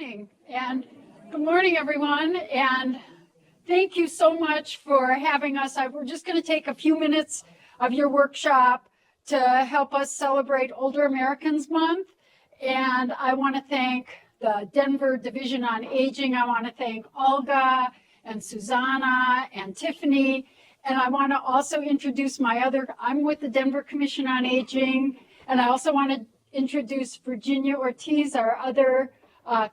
morning, and good morning, everyone, and thank you so much for having us. We're just going to take a few minutes of your workshop to help us celebrate Older Americans Month, and I want to thank the Denver Division on Aging. I want to thank Olga and Susanna and Tiffany, and I want to also introduce I'm with the Denver Commission on Aging, and I also want to introduce Virginia Ortiz, our other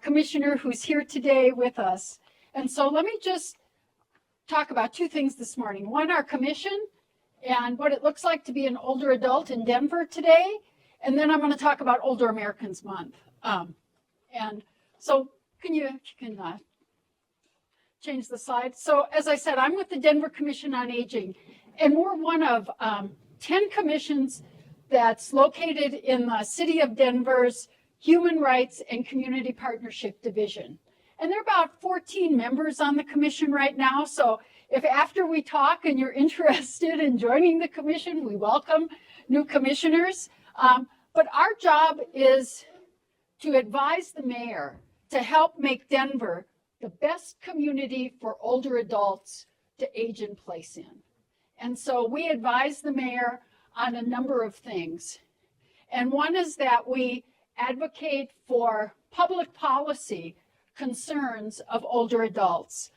commissioner who's here today with us. And so let me just talk about two things this morning. One, our commission and what it looks like to be an older adult in Denver today. And then I'm going to talk about Older Americans Month. And so if you can change the slide. So as I said, I'm with the Denver Commission on Aging, and we're one of 10 commissions that's located in the City of Denver's Human Rights and Community Partnership Division. And there are about 14 members on the commission right now. So if after we talk and you're interested in joining the commission, we welcome new commissioners. But our job is to advise the mayor to help make Denver the best community for older adults to age in place in. And so we advise the mayor on a number of things. And one is that we advocate for public policy concerns of older adults,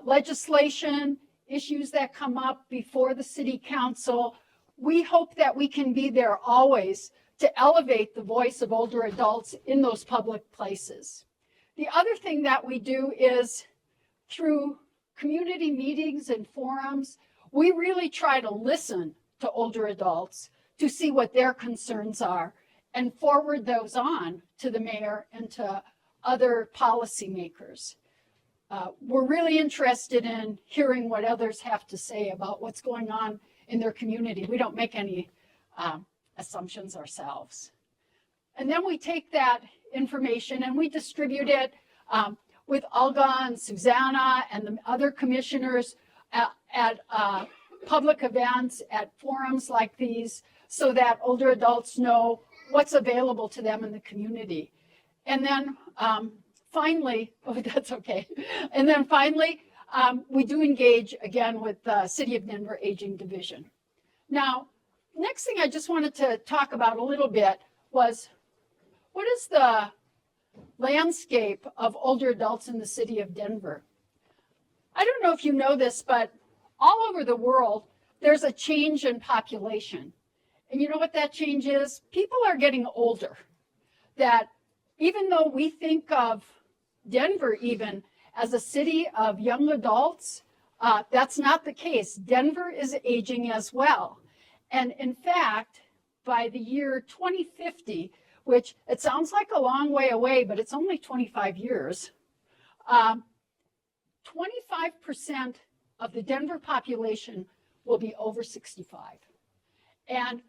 legislation, issues that come up before the city council. We hope that we can be there always to elevate the voice of older adults in those public places. The other thing that we do is through community meetings and forums, we really try to listen to older adults to see what their concerns are and forward those on to the mayor and to other policymakers. We're really interested in hearing what others have to say about what's going on in their community. We don't make any assumptions ourselves. And then we take that information and we distribute it with Olga and Susanna and the other commissioners at public events, at forums like these, so that older adults know what's available to them in the community. And then finally, that's okay. And then finally, we do engage again with the City of Denver Aging Division. Now, next thing I just wanted to talk about a little bit was, what is the landscape of older adults in the City of Denver? I don't know if you know this, but all over the world, there's a change in population. And you know what that change is? People are getting older. That even though we think of Denver even as a city of young adults, that's not the case. Denver is aging as well. And in fact, by the year 2050, which it sounds like a long way away, but it's only 25 years, 25% of the Denver population will be over 65. And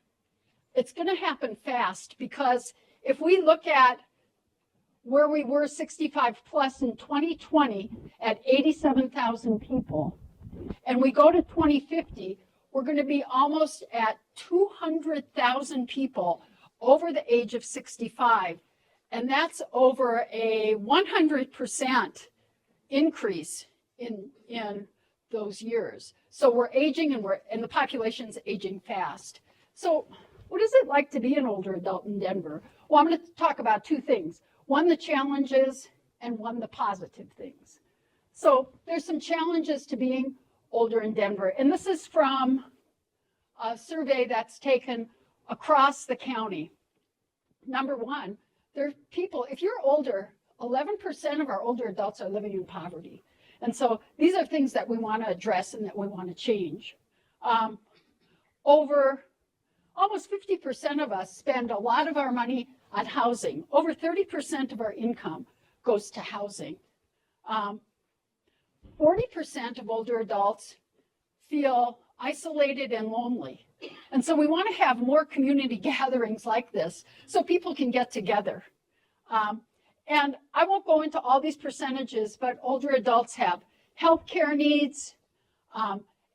it's going to happen fast, because if we look at where we were 65 plus in 2020 at 87,000 people, and we go to 2050, we're going to be almost at 200,000 people over the age of 65. And that's over a 100% increase in those years. So we're aging, and the population's aging fast. So what is it like to be an older adult in Denver? Well, I'm going to talk about two things. One, the challenges, and one, the positive things. So there's some challenges to being older in Denver. And this is from a survey that's taken across the county. Number one, there's people, if you're older, 11% of our older adults are living in poverty. And so these are things that we want to address and that we want to change. Over almost 50% of us spend a lot of our money on housing. Over 30% of our income goes to housing. 40% of older adults feel isolated and lonely. And so we want to have more community gatherings like this so people can get together. And I won't go into all these percentages, but older adults have health care needs,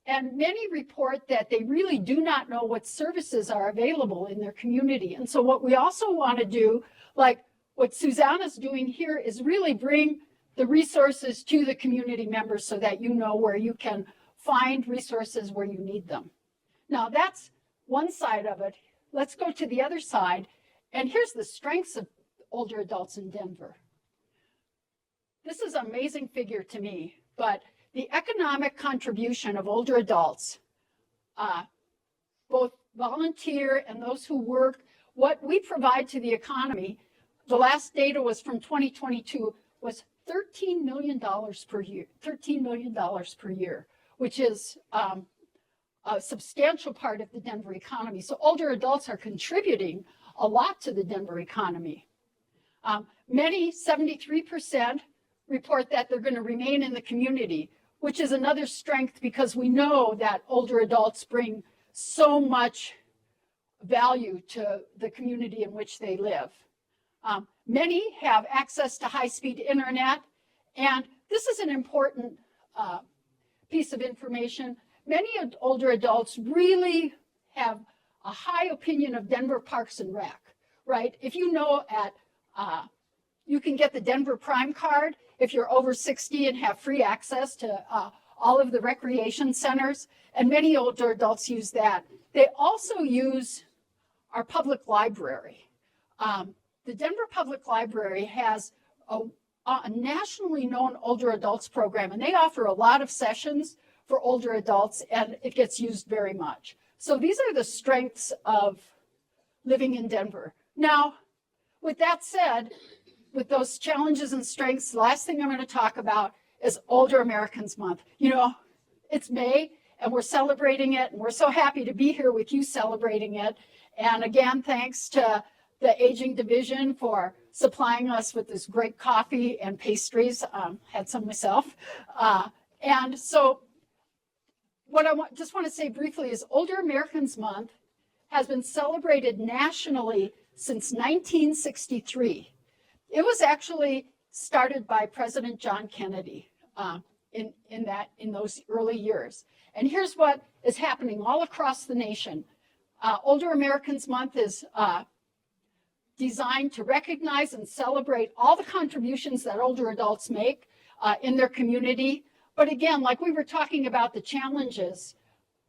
and many report that they really do not know what services are available in their community. And so what we also want to do, like what Susanna's doing here is really bring the resources to the community members so that you know where you can find resources where you need them. Now that's one side of it. Let's go to the other side. And here's the strengths of older adults in Denver. This is an amazing figure to me, but the economic contribution of older adults, both volunteer and those who work, what we provide to the economy, the last data was from 2022, was $13 million per year, $13 million per year, which is a substantial part of the Denver economy. So older adults are contributing a lot to the Denver economy. Many, 73%, report that they're going to remain in the community, which is another strength because we know that older adults bring so much value to the community in which they live. Many have access to high-speed internet, and this is an important piece of information. Many older adults really have a high opinion of Denver Parks and Rec, right? If you know you can get the Denver Prime card if you're over 60 and have free access to all of the recreation centers, and many older adults use that. They also use our public library. The Denver Public Library has a nationally known older adults program, and they offer a lot of sessions for older adults, and it gets used very much. So these are the strengths of living in Denver. Now, with that said, with those challenges and strengths, the last thing I'm going to talk about is Older Americans Month. You know, it's May, and we're celebrating it, and we're so happy to be here with you celebrating it. And again, thanks to the Aging Division for supplying us with this great coffee and pastries. Had some myself. And so what I just want to say briefly is Older Americans Month has been celebrated nationally since 1963. It was actually started by President John Kennedy in those early years. And here's what is happening all across the nation. Older Americans Month is designed to recognize and celebrate all the contributions that older adults make in their community. But again, like we were talking about the challenges,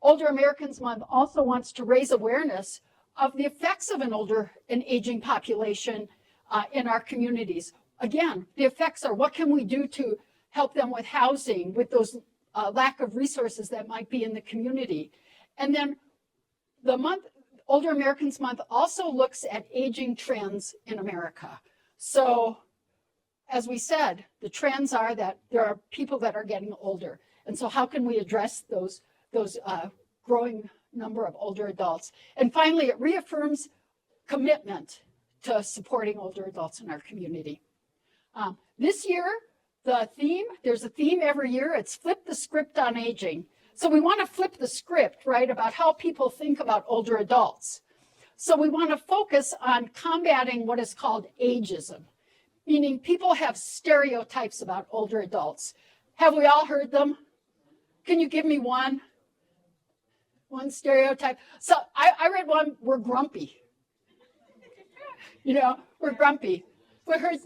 Older Americans Month also wants to raise awareness of the effects of an aging population in our communities. Again, the effects are what can we do to help them with housing, with those lack of resources that might be in the community. And then the Older Americans Month also looks at aging trends in America. So as we said, the trends are that there are people that are getting older. And so how can we address those growing number of older adults? And finally, it reaffirms commitment to supporting older adults in our community. This year, there's a theme every year, it's Flip the Script on Aging. So we want to flip the script, right, about how people think about older adults. So we want to focus on combating what is called ageism, meaning people have stereotypes about older adults. Have we all heard them? Can you give me one stereotype? So I read one, we're grumpy. You know, we're grumpy. We heard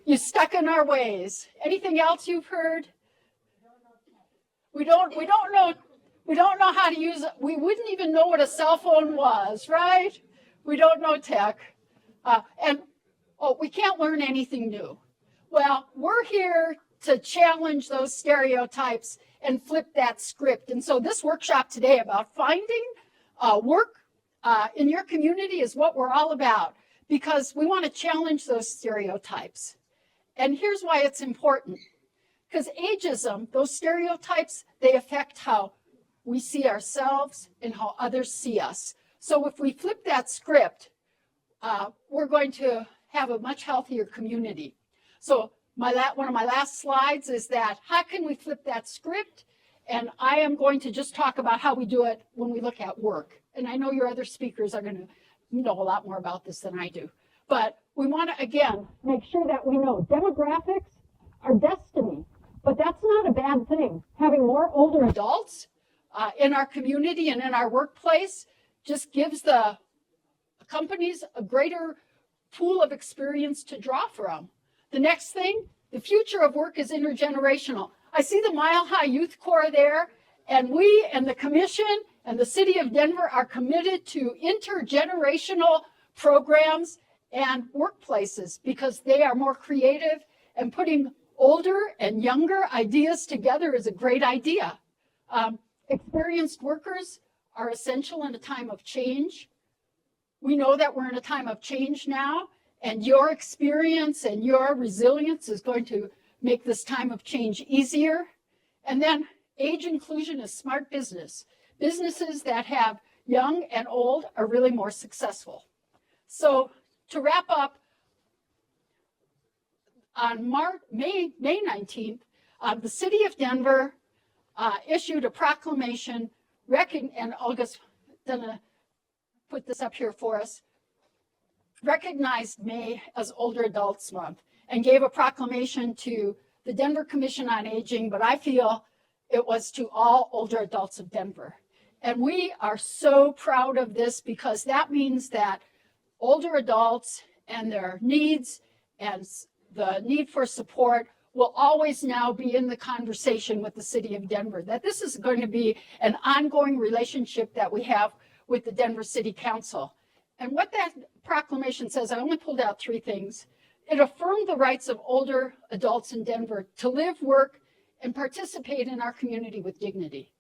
you're stuck in our ways. Anything else you've heard? We don't know how to use it. We wouldn't even know what a cell phone was, right? We don't know tech. We can't learn anything new. Well, we're here to challenge those stereotypes and flip that script. And so this workshop today about finding work in your community is what we're all about, because we want to challenge those stereotypes. And here's why it's important. Because ageism, those stereotypes, they affect how we see ourselves and how others see us. So if we flip that script, we're going to have a much healthier community. So one of my last slides is that how can we flip that script? And I am going to just talk about how we do it when we look at work. And I know your other speakers are going to know a lot more about this than I do. But we want to, again, make sure that we know demographics are destiny. But that's not a bad thing. Having more older adults in our community and in our workplace just gives the companies a greater pool of experience to draw from. The next thing, the future of work is intergenerational. I see the Mile High Youth Corps there, and we and the commission and the city of Denver are committed to intergenerational programs and workplaces because they are more creative, and putting older and younger ideas together is a great idea. Experienced workers are essential in a time of change. We know that we're in a time of change now, and your experience and your resilience is going to make this time of change easier. And then age inclusion is smart business. Businesses that have young and old are really more successful. So to wrap up, on May 19th, the city of Denver issued a proclamation, and Olga's gonna put this up here for us, recognized May as Older Adults Month and gave a proclamation to the Denver Commission on Aging, but I feel it was to all older adults of Denver. And we are so proud of this because that means that older adults and their needs and the need for support will always now be in the conversation with the city of Denver, that this is going to be an ongoing relationship that we have with the Denver City Council. And what that proclamation says, I only pulled out 3 things. It affirmed the rights of older adults in Denver to live, work, and participate in our community with dignity.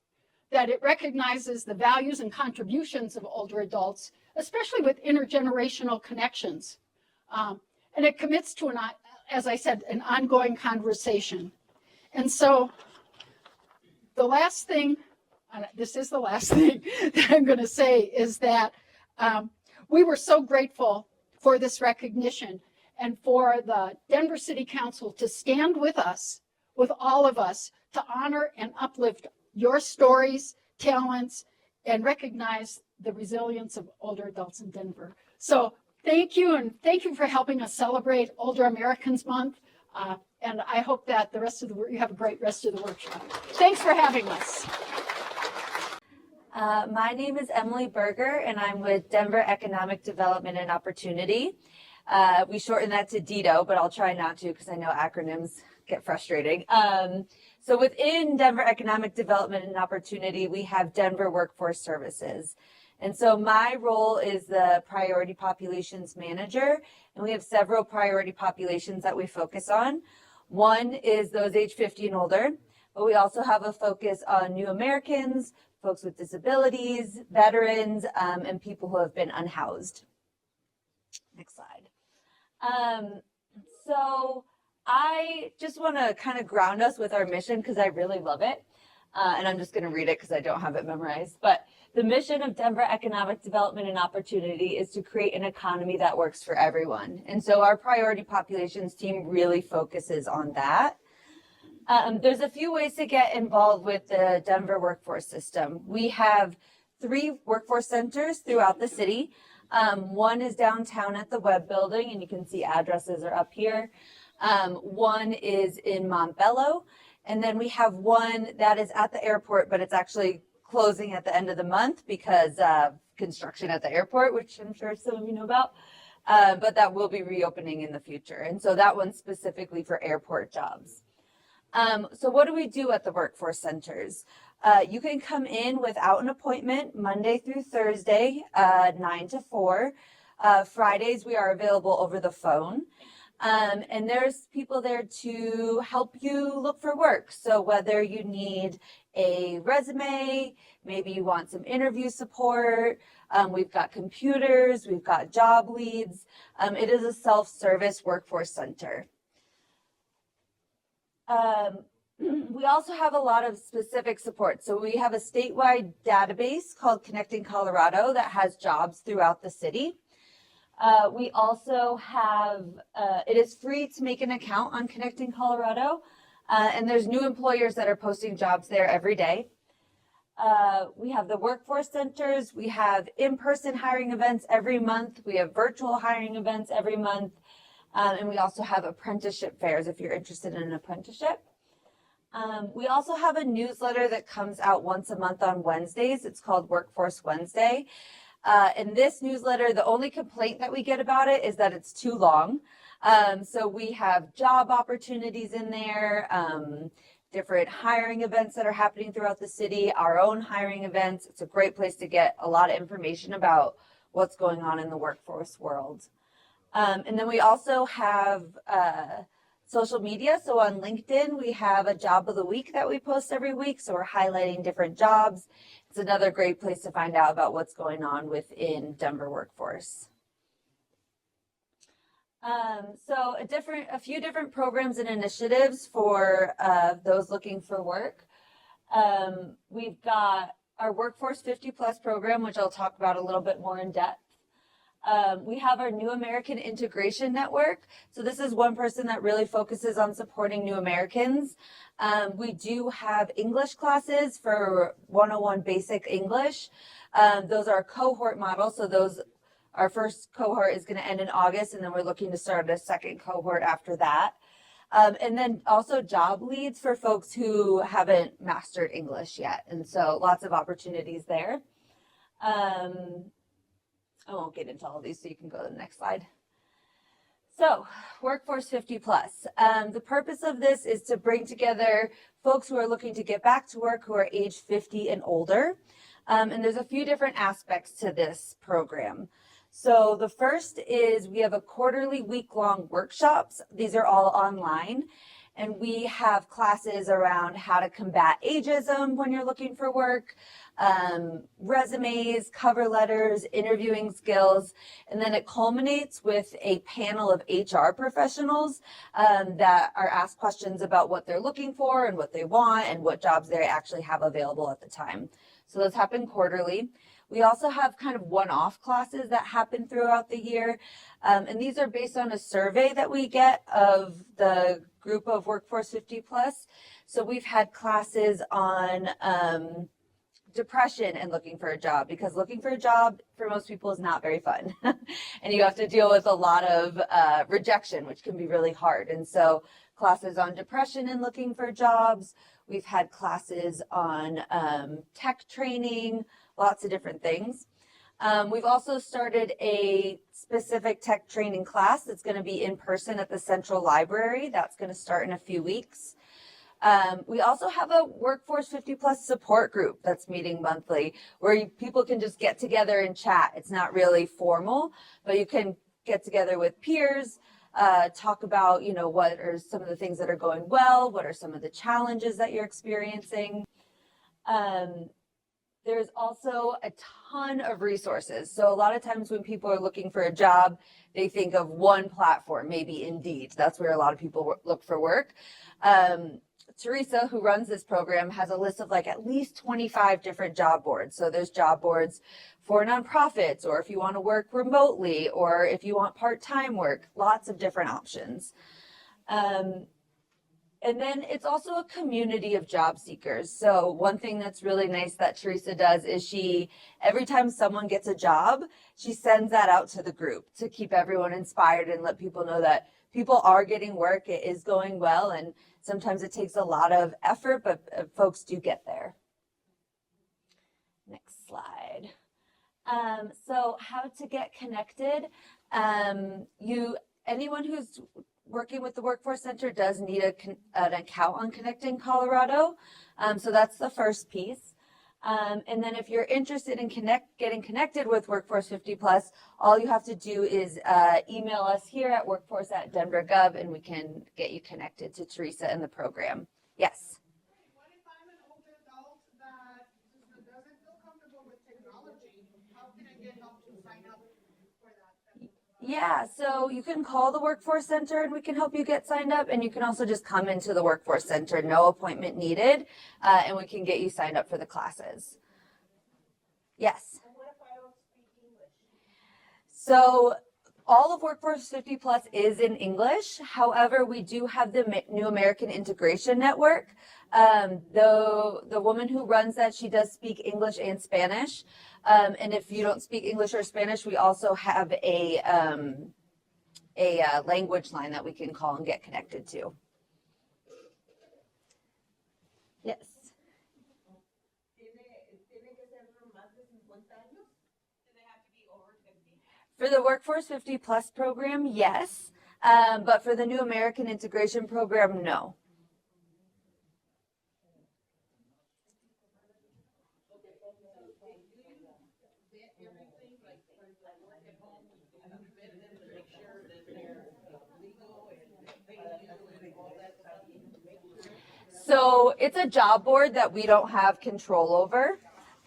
That it recognizes the values and contributions of older adults, especially with intergenerational connections. And it commits to, as I said, an ongoing conversation. And so the last thing, this is the last thing that I'm going to say, is that we were so grateful for this recognition and for the Denver City Council to stand with us, with all of us, to honor and uplift your stories, talents, and recognize the resilience of older adults in Denver. So thank you, and thank you for helping us celebrate Older Americans Month. And I hope that you have a great rest of the workshop. Thanks for having us. My name is Emily Berger, and I'm with Denver Economic Development and Opportunity. We shorten that to DEDO, but I'll try not to because I know acronyms get frustrating. So within Denver Economic Development and Opportunity, we have Denver Workforce Services. And so my role is the Priority Populations Manager, and we have several priority populations that we focus on. One is those age 50 and older, but we also have a focus on new Americans, folks with disabilities, veterans, and people who have been unhoused. Next slide. So I just want to kind of ground us with our mission because I really love it. And I'm just going to read it because I don't have it memorized. But the mission of Denver Economic Development and Opportunity is to create an economy that works for everyone. And so our priority populations team really focuses on that. There's a few ways to get involved with the Denver workforce system. We have 3 workforce centers throughout the city. One is downtown at the Webb Building, and you can see addresses are up here. One is in Montbello, and then we have one that is at the airport, but it's actually closing at the end of the month because of construction at the airport, which I'm sure some of you know about, but that will be reopening in the future. And so that one's specifically for airport jobs. So what do we do at the workforce centers? You can come in without an appointment Monday through Thursday, 9 to 4. Fridays, we are available over the phone. And there's people there to help you look for work. So whether you need a resume, maybe you want some interview support, we've got computers, we've got job leads. It is a self-service workforce center. We also have a lot of specific support. So we have a statewide database called Connecting Colorado that has jobs throughout the city. We also have, it is free to make an account on Connecting Colorado, and there's new employers that are posting jobs there every day. We have the workforce centers. We have in-person hiring events every month. We have virtual hiring events every month. And we also have apprenticeship fairs if you're interested in an apprenticeship. We also have a newsletter that comes out once a month on Wednesdays. It's called Workforce Wednesday. In this newsletter, the only complaint that we get about it is that it's too long. So we have job opportunities in there, different hiring events that are happening throughout the city, our own hiring events. It's a great place to get a lot of information about what's going on in the workforce world. And then we also have social media. So on LinkedIn, we have a job of the week that we post every week. So we're highlighting different jobs. It's another great place to find out about what's going on within Denver workforce. So a few different programs and initiatives for those looking for work. We've got our Workforce 50 Plus program, which I'll talk about a little bit more in depth. We have our New American Integration Network. So this is one person that really focuses on supporting new Americans. We do have English classes for 101 Basic English. Those are cohort models. So our first cohort is going to end in August, and then we're looking to start a second cohort after that. And then also job leads for folks who haven't mastered English yet. And so lots of opportunities there. I won't get into all of these, so you can go to the next slide. So Workforce 50 Plus. The purpose of this is to bring together folks who are looking to get back to work who are age 50 and older. And there's a few different aspects to this program. So the first is we have a quarterly week-long workshops. These are all online. And we have classes around how to combat ageism when you're looking for work, resumes, cover letters, interviewing skills. And then it culminates with a panel of HR professionals that are asked questions about what they're looking for and what they want and what jobs they actually have available at the time. So those happen quarterly. We also have kind of one-off classes that happen throughout the year. And these are based on a survey that we get of the group of Workforce 50 Plus. So we've had classes on depression and looking for a job, because looking for a job for most people is not very fun. And you have to deal with a lot of rejection, which can be really hard. And so classes on depression and looking for jobs. We've had classes on tech training, lots of different things. We've also started a specific tech training class that's going to be in person at the Central Library. That's going to start in a few weeks. We also have a Workforce 50 Plus support group that's meeting monthly, where people can just get together and chat. It's not really formal, but you can get together with peers, talk about, what are some of the things that are going well, what are some of the challenges that you're experiencing. There's also a ton of resources. So a lot of times when people are looking for a job, they think of one platform, maybe Indeed. That's where a lot of people look for work. Teresa, who runs this program, has a list of at least 25 different job boards. So there's job boards for nonprofits, or if you want to work remotely, or if you want part-time work, lots of different options. And then it's also a community of job seekers. So one thing that's really nice that Teresa does is every time someone gets a job, she sends that out to the group to keep everyone inspired and let people know that people are getting work, it is going well, and sometimes it takes a lot of effort, but folks do get there. Next slide. So how to get connected. Anyone who's working with the Workforce Center does need an account on Connecting Colorado. So that's the first piece. And then if you're interested in getting connected with Workforce 50 Plus, all you have to do is email us here at workforce@denver.gov, and we can get you connected to Teresa and the program. Yes. What if I'm an older adult that doesn't feel comfortable with technology? How can I get help to sign up for that? Yeah, so you can call the Workforce Center and we can help you get signed up, and you can also just come into the Workforce Center, no appointment needed, and we can get you signed up for the classes. Yes. And what if I don't speak English? So all of Workforce 50 Plus is in English. However, we do have the New American Integration Network. The woman who runs that, she does speak English and Spanish. And if you don't speak English or Spanish, we also have a language line that we can call and get connected to. Yes. ¿Tiene que ser más de 50 años? Do they have For the Workforce 50 Plus program, yes. But for the New American Integration Program, no. So it's a job board that we don't have control over.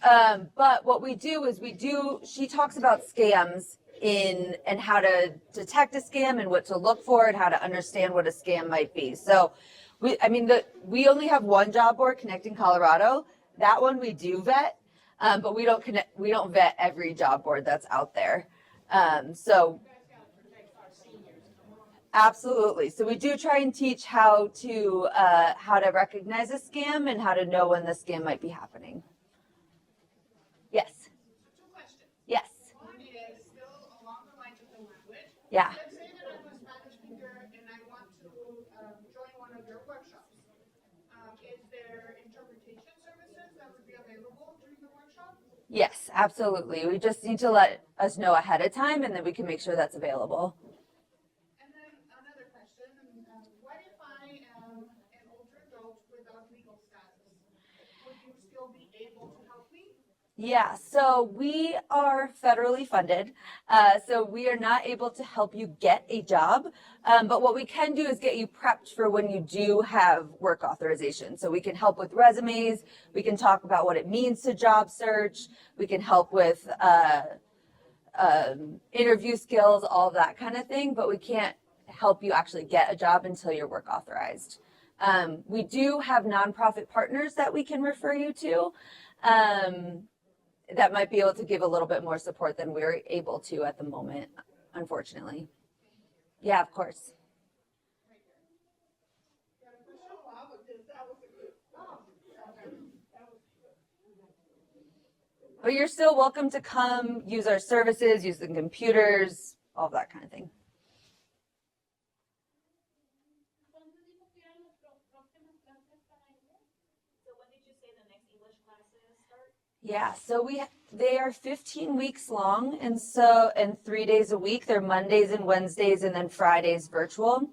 But what we do is she talks about scams and how to detect a scam and what to look for and how to understand what a scam might be. So we only have one job board, Connecting Colorado. That one we do vet, but we don't vet every job board that's out there. Absolutely. So we do try and teach how to recognize a scam and how to know when the scam might be happening. Yes. Two questions. Yes. One is still along the lines of the language. Yeah. Let's say that I'm a Spanish speaker and I want to join one of your workshops. Is there interpretation services that would be available during the workshop? Yes, absolutely. We just need to let us know ahead of time and then we can make sure that's available. And then another question, what if I am an older adult without legal status? Would you still be able to help me? Yeah, so we are federally funded, so we are not able to help you get a job, but what we can do is get you prepped for when you do have work authorization. So we can help with resumes, we can talk about what it means to job search, we can help with interview skills, all that kind of thing, but we can't help you actually get a job until you're work authorized. We do have nonprofit partners that we can refer you to. That might be able to give a little bit more support than we're able to at the moment, unfortunately. Yeah, of course. But you're still welcome to come use our services, use the computers, all that kind of thing. Yeah, so they are 15 weeks long, and 3 days a week. They're Mondays and Wednesdays, and then Fridays virtual.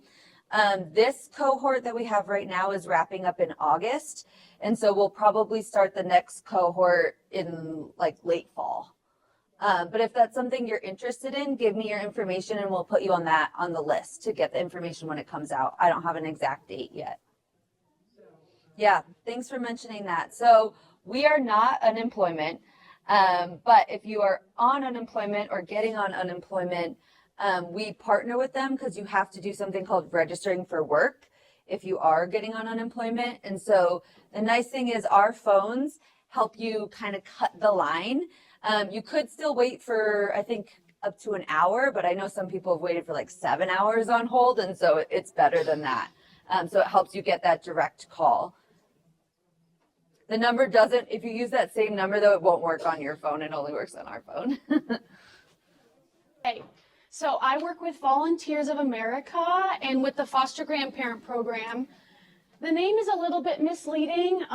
This cohort that we have right now is wrapping up in August, and so we'll probably start the next cohort in like late fall. But if that's something you're interested in, give me your information, and we'll put you on the list to get the information when it comes out. I don't have an exact date yet. Yeah, thanks for mentioning that. So we are not unemployment, but if you are on unemployment or getting on unemployment, we partner with them because you have to do something called registering for work if you are getting on unemployment. And so the nice thing is our phones help you kind of cut the line. You could still wait for, I think, up to an hour, but I know some people have waited for like 7 hours on hold, and so it's better than that. So it helps you get that direct call. The number doesn't, if you use that same number though, it won't work on your phone. It only works on our phone. Hey, so I work with Volunteers of America and with the Foster Grandparent Program. The name is a little bit misleading.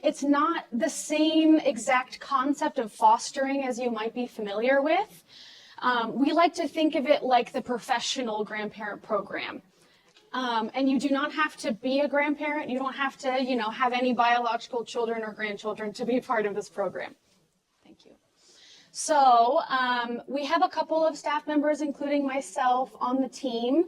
It's not the same exact concept of fostering as you might be familiar with. We like to think of it like the professional grandparent program. And you do not have to be a grandparent. You don't have to, have any biological children or grandchildren to be part of this program. Thank you. So we have a couple of staff members, including myself, on the team.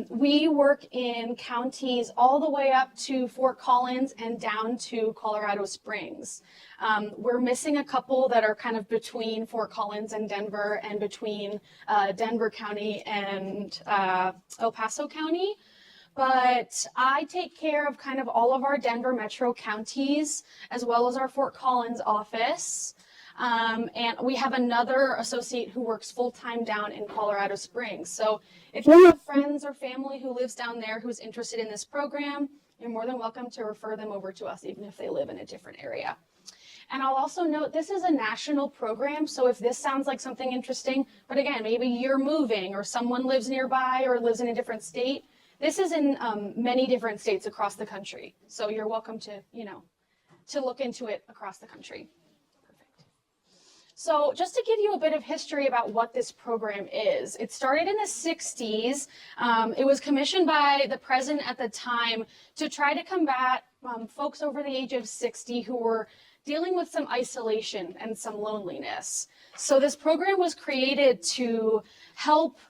We work in counties all the way up to Fort Collins and down to Colorado Springs. We're missing a couple that are kind of between Fort Collins and Denver and between Denver County and El Paso County. But I take care of kind of all of our Denver metro counties as well as our Fort Collins office. And we have another associate who works full-time down in Colorado Springs. So if you have friends or family who lives down there who's interested in this program, you're more than welcome to refer them over to us, even if they live in a different area. And I'll also note this is a national program, so if this sounds like something interesting, but again, maybe you're moving or someone lives nearby or lives in a different state, this is in many different states across the country. So you're welcome to, to look into it across the country. So just to give you a bit of history about what this program is, it started in the 60s. It was commissioned by the president at the time to try to combat folks over the age of 60 who were dealing with some isolation and some loneliness. So this program was created to help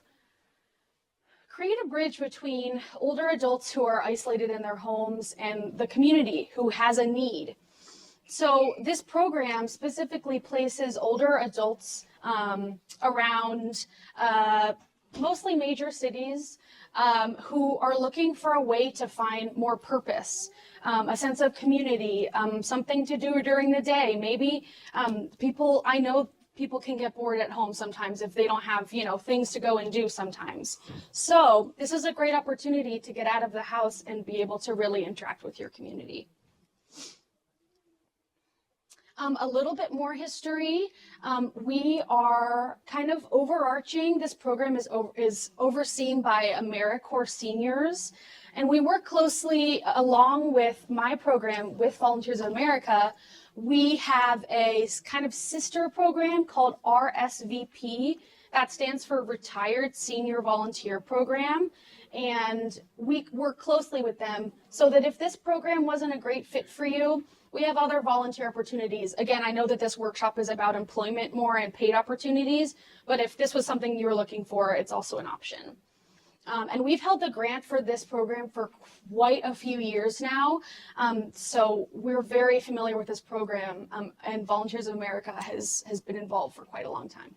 create a bridge between older adults who are isolated in their homes and the community who has a need. So this program specifically places older adults around mostly major cities who are looking for a way to find more purpose, a sense of community, something to do during the day. Maybe I know people can get bored at home sometimes if they don't have, things to go and do sometimes. So this is a great opportunity to get out of the house and be able to really interact with your community. A little bit more history. We are kind of overarching. This program is overseen by AmeriCorps seniors, and we work closely along with my program with Volunteers of America. We have a kind of sister program called RSVP. That stands for Retired Senior Volunteer Program. And we work closely with them so that if this program wasn't a great fit for you, we have other volunteer opportunities. Again, I know that this workshop is about employment more and paid opportunities, but if this was something you were looking for, it's also an option. And we've held the grant for this program for quite a few years now. So we're very familiar with this program, and Volunteers of America has been involved for quite a long time.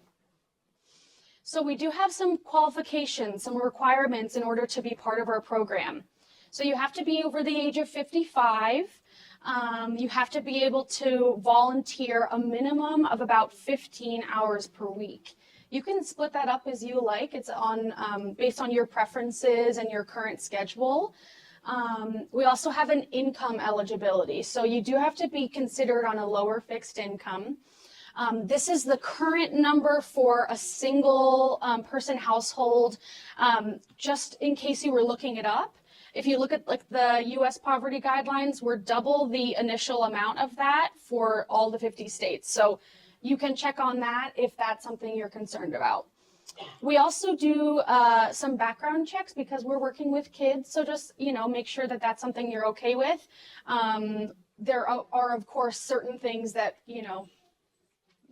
So we do have some qualifications, some requirements in order to be part of our program. So you have to be over the age of 55. You have to be able to volunteer a minimum of about 15 hours per week. You can split that up as you like. It's on based on your preferences and your current schedule. We also have an income eligibility. So you do have to be considered on a lower fixed income. This is the current number for a single person household, just in case you were looking it up. If you look at like the US poverty guidelines, we're double the initial amount of that for all the 50 states. So you can check on that if that's something you're concerned about. We also do some background checks because we're working with kids. So just, make sure that that's something you're okay with. There are of course certain things that,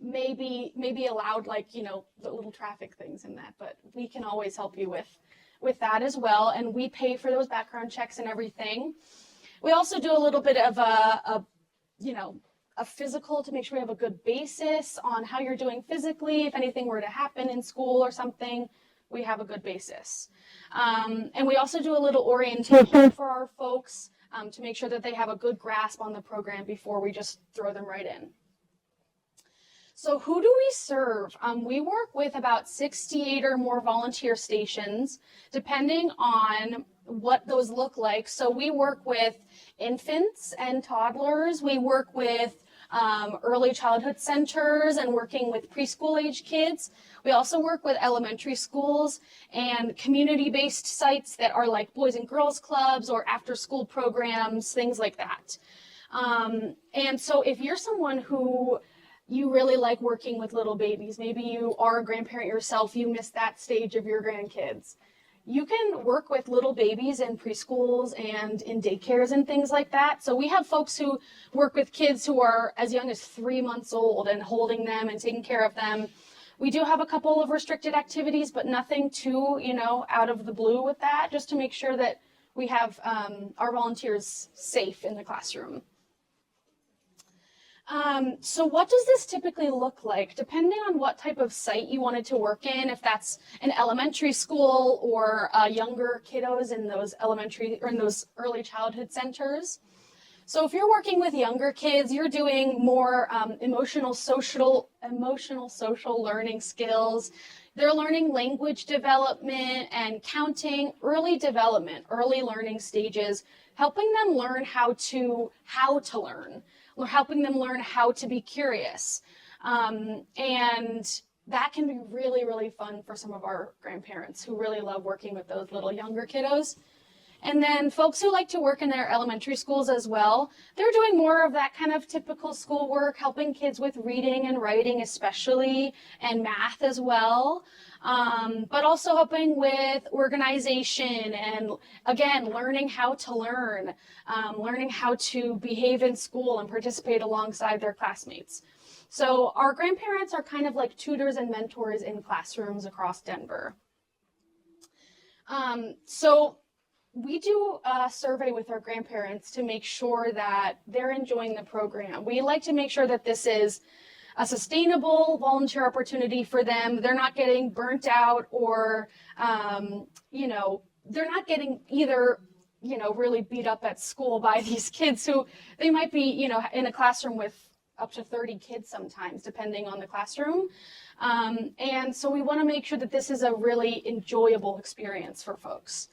may be allowed, like, the little traffic things and that, but we can always help you with that as well. And we pay for those background checks and everything. We also do a little bit of a physical to make sure we have a good basis on how you're doing physically. If anything were to happen in school or something, we have a good basis. And we also do a little orientation for our folks to make sure that they have a good grasp on the program before we just throw them right in. So who do we serve? We work with about 68 or more volunteer stations, depending on what those look like. So we work with infants and toddlers. We work with early childhood centers and working with preschool age kids. We also work with elementary schools and community-based sites that are like Boys and Girls Clubs or after-school programs, things like that. And so if you're someone who you really like working with little babies, maybe you are a grandparent yourself, you missed that stage of your grandkids, you can work with little babies in preschools and in daycares and things like that. So we have folks who work with kids who are as young as 3 months old and holding them and taking care of them. We do have a couple of restricted activities, but nothing too, out of the blue with that, just to make sure that we have our volunteers safe in the classroom. So what does this typically look like? Depending on what type of site you wanted to work in, if that's an elementary school or younger kiddos in those elementary or in those early childhood centers. So if you're working with younger kids, you're doing more emotional social learning skills. They're learning language development and counting, early development, early learning stages, helping them learn how to learn. We're helping them learn how to be curious. And that can be really, really fun for some of our grandparents who really love working with those little younger kiddos. And then folks who like to work in their elementary schools as well, they're doing more of that kind of typical schoolwork, helping kids with reading and writing especially, and math as well. But also helping with organization and, again, learning how to learn, learning how to behave in school and participate alongside their classmates. So our grandparents are kind of like tutors and mentors in classrooms across Denver. So we do a survey with our grandparents to make sure that they're enjoying the program. We like to make sure that this is a sustainable volunteer opportunity for them. They're not getting burnt out or, they're not getting either, really beat up at school by these kids who they might be, in a classroom with up to 30 kids sometimes, depending on the classroom. And so we want to make sure that this is a really enjoyable experience for folks.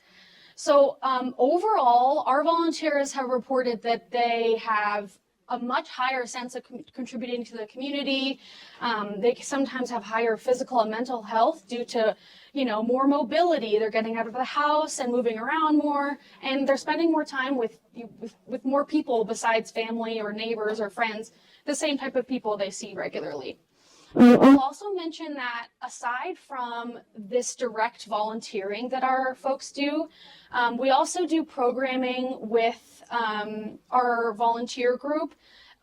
So overall, our volunteers have reported that they have a much higher sense of contributing to the community. They sometimes have higher physical and mental health due to, more mobility. They're getting out of the house and moving around more, and they're spending more time with more people besides family or neighbors or friends, the same type of people they see regularly. I'll also mention that aside from this direct volunteering that our folks do, we also do programming with our volunteer group.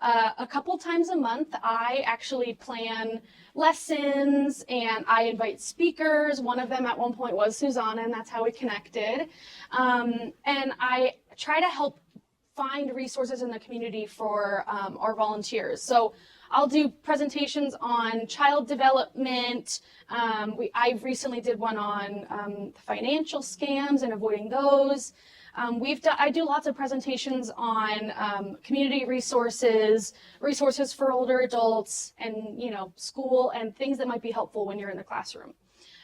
A couple times a month, I actually plan lessons and I invite speakers. One of them at one point was Susanna, and that's how we connected. And I try to help find resources in the community for our volunteers. So I'll do presentations on child development. I recently did one on financial scams and avoiding those. I do lots of presentations on community resources for older adults, and school and things that might be helpful when you're in the classroom.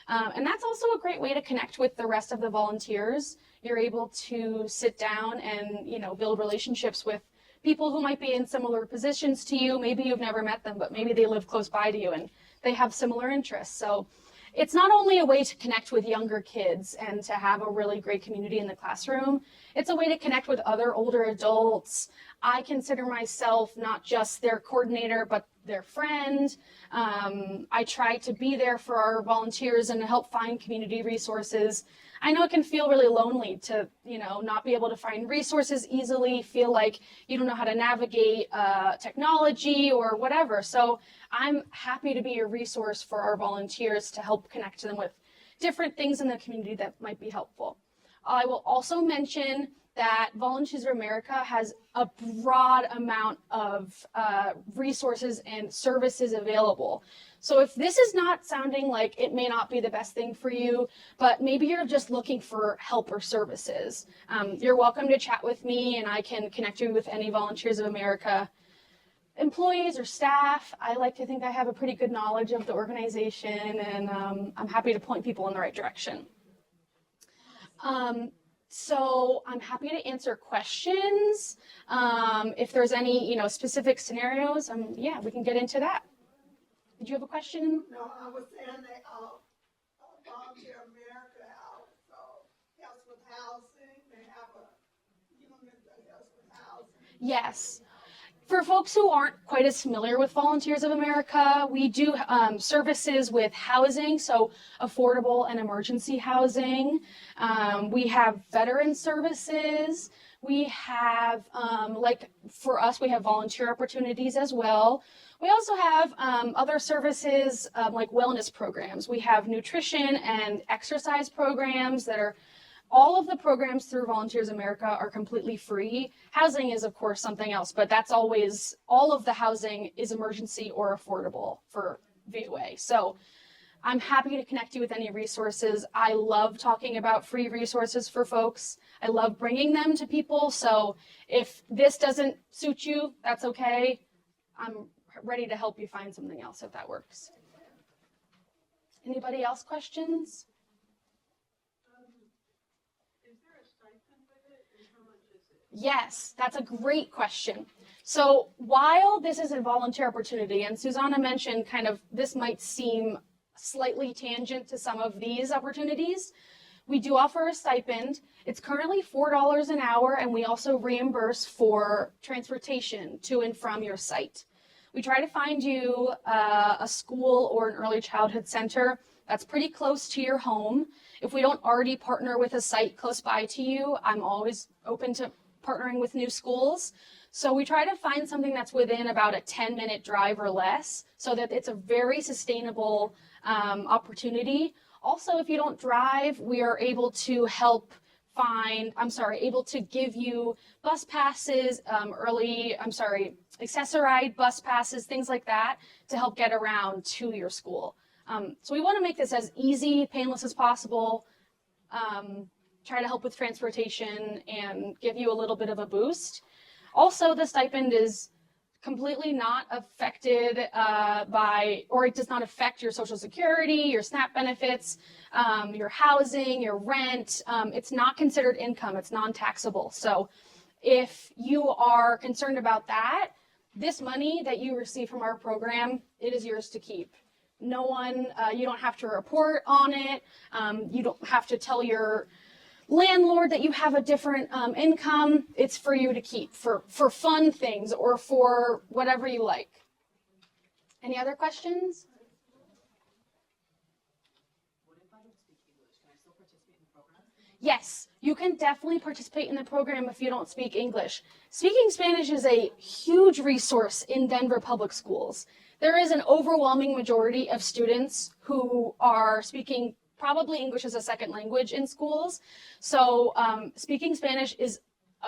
And that's also a great way to connect with the rest of the volunteers. You're able to sit down and build relationships with people who might be in similar positions to you. Maybe you've never met them, but maybe they live close by to you and they have similar interests. So it's not only a way to connect with younger kids and to have a really great community in the classroom, it's a way to connect with other older adults. I consider myself not just their coordinator, but their friend. I try to be there for our volunteers and to help find community resources. I know it can feel really lonely to, not be able to find resources easily, feel like you don't know how to navigate technology or whatever. So I'm happy to be a resource for our volunteers to help connect them with different things in the community that might be helpful. I will also mention that Volunteers of America has a broad amount of resources and services available. So if this is not sounding like it may not be the best thing for you, but maybe you're just looking for help or services, you're welcome to chat with me and I can connect you with any Volunteers of America employees or staff. I like to think I have a pretty good knowledge of the organization, and I'm happy to point people in the right direction. So I'm happy to answer questions. If there's any, specific scenarios, yeah, we can get into that. Did you have a question? No, I was saying that Volunteer America helps with housing. They have a unit that helps with housing. Yes. For folks who aren't quite as familiar with Volunteers of America, we do services with housing, so affordable and emergency housing. We have veteran services. We have, for us, we have volunteer opportunities as well. We also have other services like wellness programs. We have nutrition and exercise programs that are all of the programs through Volunteers America are completely free. Housing is, of course, something else, but that's always, all of the housing is emergency or affordable for VOA. So I'm happy to connect you with any resources. I love talking about free resources for folks. I love bringing them to people. So if this doesn't suit you, that's okay. I'm ready to help you find something else if that works. Anybody else questions? Yes, that's a great question. So while this is a volunteer opportunity, and Susanna mentioned kind of this might seem slightly tangent to some of these opportunities, We do offer a stipend. It's currently $4 an hour, and we also reimburse for transportation to and from your site. We try to find you a school or an early childhood center that's pretty close to your home. If we don't already partner with a site close by to you, I'm always open to partnering with new schools. So we try to find something that's within about a 10-minute drive or less so that it's a very sustainable opportunity. Also, if you don't drive, we are able to able to give you bus passes, accessorized bus passes, things like that to help get around to your school. So we want to make this as easy, painless as possible, try to help with transportation and give you a little bit of a boost. Also, the stipend is completely not affected or it does not affect your Social Security, your SNAP benefits, your housing, your rent. It's not considered income, it's non-taxable. So if you are concerned about that, this money that you receive from our program, it is yours to keep. No one, you don't have to report on it. You don't have to tell your landlord that you have a different income. It's for you to keep for fun things or for whatever you like. Any other questions? Yes, you can definitely participate in the program if you don't speak English. Speaking Spanish is a huge resource in Denver Public Schools. There is an overwhelming majority of students who are speaking probably English as a second language in schools. So speaking Spanish is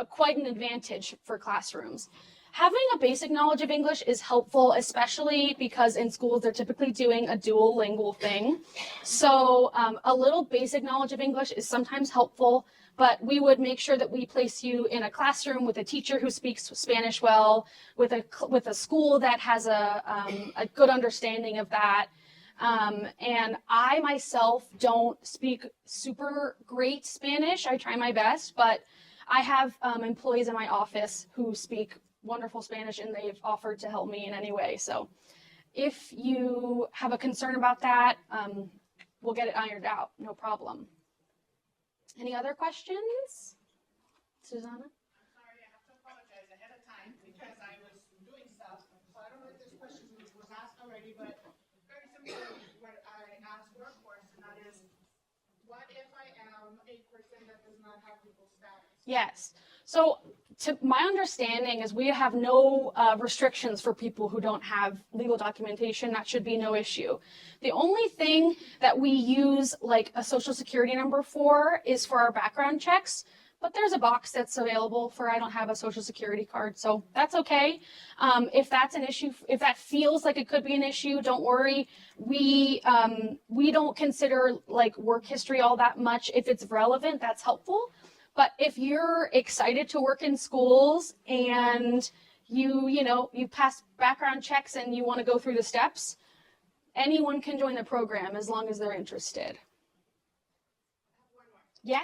quite an advantage for classrooms. Having a basic knowledge of English is helpful, especially because in schools they're typically doing a dual lingual thing. So a little basic knowledge of English is sometimes helpful, but we would make sure that we place you in a classroom with a teacher who speaks Spanish well, with a school that has a good understanding of that. And I myself don't speak super great Spanish. I try my best, but I have employees in my office who speak wonderful Spanish and they've offered to help me in any way. So if you have a concern about that, we'll get it ironed out, no problem. Any other questions? Susanna? I'm sorry, I have to apologize ahead of time because I was doing stuff. So I don't know if this question was asked already, but very similar to what I asked workforce, and that is, what if I am a person that does not have legal status? Yes. So to my understanding is we have no restrictions for people who don't have legal documentation. That should be no issue. The only thing that we use like a social security number for is for our background checks. But there's a box that's available for I don't have a social security card, so that's okay. If that's an issue, if that feels like it could be an issue, don't worry. We don't consider like work history all that much. If it's relevant, that's helpful. But if you're excited to work in schools and you pass background checks and you want to go through the steps, anyone can join the program as long as they're interested. One more. Yeah.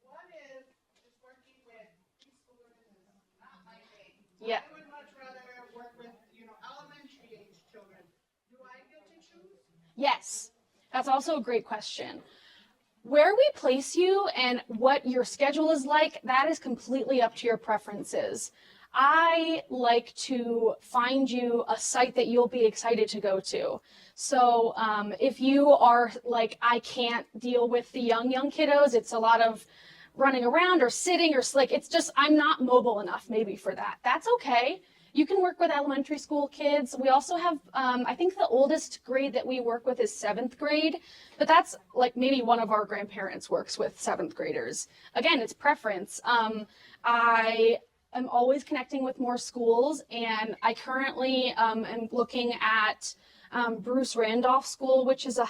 One is just working with preschoolers is not my thing. Yeah. I would much rather work with, elementary age children. Do I get to choose? Yes, that's also a great question. Where we place you and what your schedule is like, that is completely up to your preferences. I like to find you a site that you'll be excited to go to. So if you are like, I can't deal with the young kiddos, it's a lot of running around or sitting or like, it's just, I'm not mobile enough maybe for that. That's okay. You can work with elementary school kids. We also have, I think the oldest grade that we work with is 7th grade, but that's like maybe one of our grandparents works with 7th graders. Again, it's preference. I am always connecting with more schools, and I currently am looking at Bruce Randolph School, which is a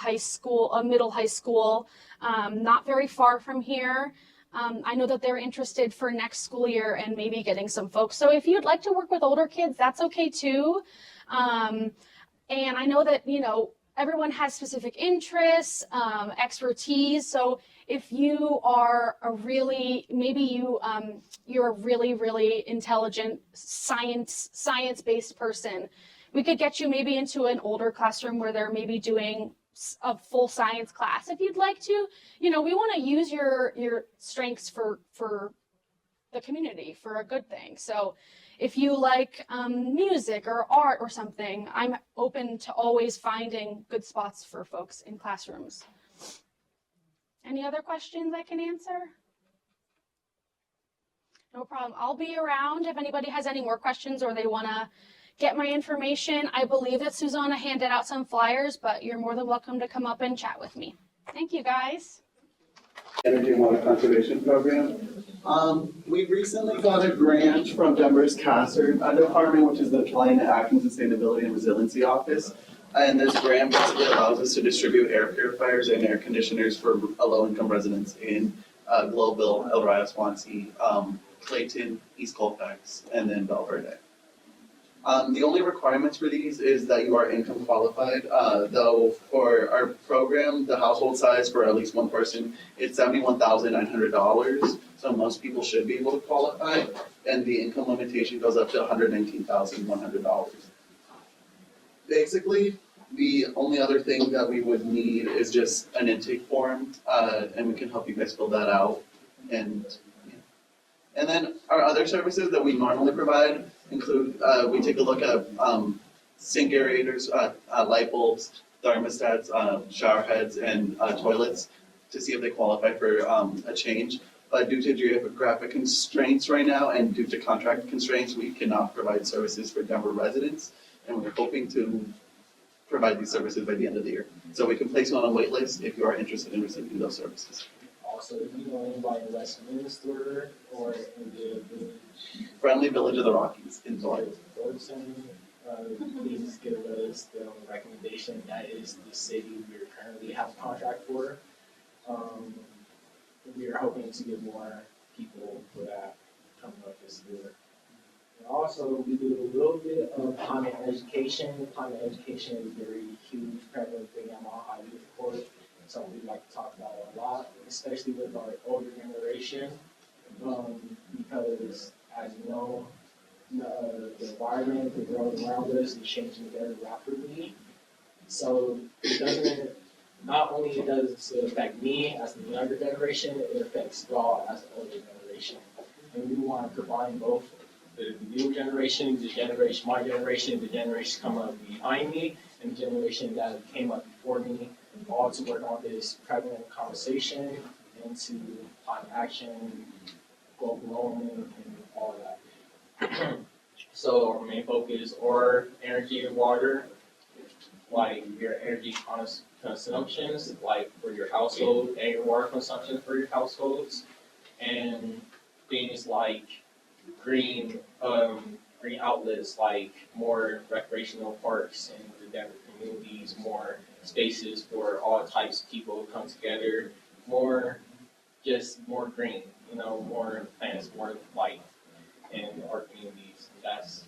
middle high school, not very far from here. I know that they're interested for next school year and maybe getting some folks. So if you'd like to work with older kids, that's okay too. And I know that, everyone has specific interests, expertise. So if you are you're a really, really intelligent science-based person, we could get you maybe into an older classroom where they're maybe doing a full science class if you'd like to. You know, we want to use your strengths for the community, for a good thing. So if you like music or art or something, I'm open to always finding good spots for folks in classrooms. Any other questions I can answer? No problem. I'll be around if anybody has any more questions or they want to get my information. I believe that Susanna handed out some flyers, but you're more than welcome to come up and chat with me. Thank you, guys. Energy and Water Conservation Program. We recently got a grant from Denver's CASR department, which is the Climate Action, Sustainability, and Resiliency Office. And this grant basically allows us to distribute air purifiers and air conditioners for low-income residents in Globeville, El Raya, Swansea, Clayton, East Colfax, and then Bell Verde. The only requirements for these is that you are income qualified, though for our program, the household size for at least one person, it's $71,900. So most people should be able to qualify, and the income limitation goes up to $119,100. Basically, the only other thing that we would need is just an intake form, and we can help you guys fill that out. And then our other services that we normally provide include, we take a look at sink aerators, light bulbs, thermostats, shower heads, and toilets to see if they qualify for a change. But due to geographic constraints right now and due to contract constraints, we cannot provide services for Denver residents. And we're hoping to provide these services by the end of the year. So we can place you on a wait list if you are interested in receiving those services. Also, if you know anybody in Westminster or in the village, Friendly Village of the Rockies in Florida. Ferguson, please give us the recommendation. That is the city we currently have a contract for. We are hoping to get more people for that coming up this year. And also, we do a little bit of climate education. Climate education is a very huge, prevalent thing at Mile High Youth Court. Something we like to talk about a lot, especially with our older generation, because as you know, the environment, the world around us is changing very rapidly. So it doesn't, not only does it affect me as the younger generation, it affects y'all as the older generation. And we want to combine both the new generation, my generation, the generation coming up behind me, and the generation that came up before me, all to work on this prevalent conversation into climate action, global warming, and all that. So our main focus are energy and water, like your energy consumptions, like for your household, and your water consumption for your households, and things like green outlets, like more recreational parks in the Denver communities, more spaces for all types of people to come together, more green, more plants, more life in our communities. That's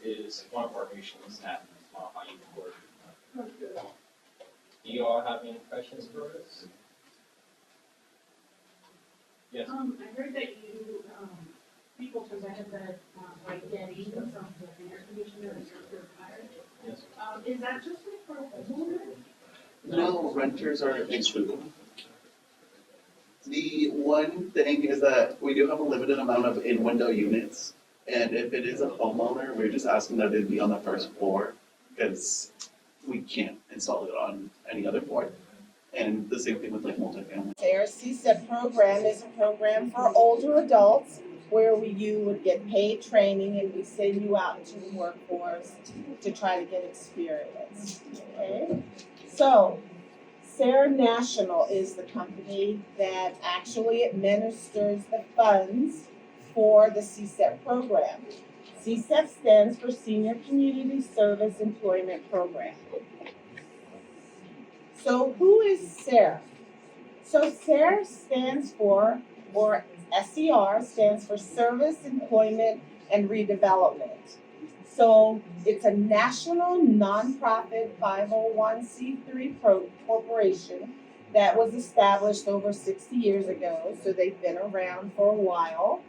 is one of our missions at Mile High Youth Court. Do you all have any questions for us? Yes. I heard that you, people presented that, like getting some of the air conditioner and air purifier. Yes. Is that just for homeowners? No, renters are excluded. The one thing is that we do have a limited amount of in-window units, and if it is a homeowner, we're just asking that it be on the first floor, because we can't install it on any other floor. And the same thing with like multifamily. Our CSEP program is a program for older adults where you would get paid training and we send you out into the workforce to try to get experience. Okay? So, Sarah National is the company that actually administers the funds for the CSEP program. CSEP stands for Senior Community Service Employment Program. So who is SER? So SER stands for, or SER stands for Service Employment and Redevelopment. So it's a national nonprofit 501c3 corporation that was established over 60 years ago. So they've been around for a while.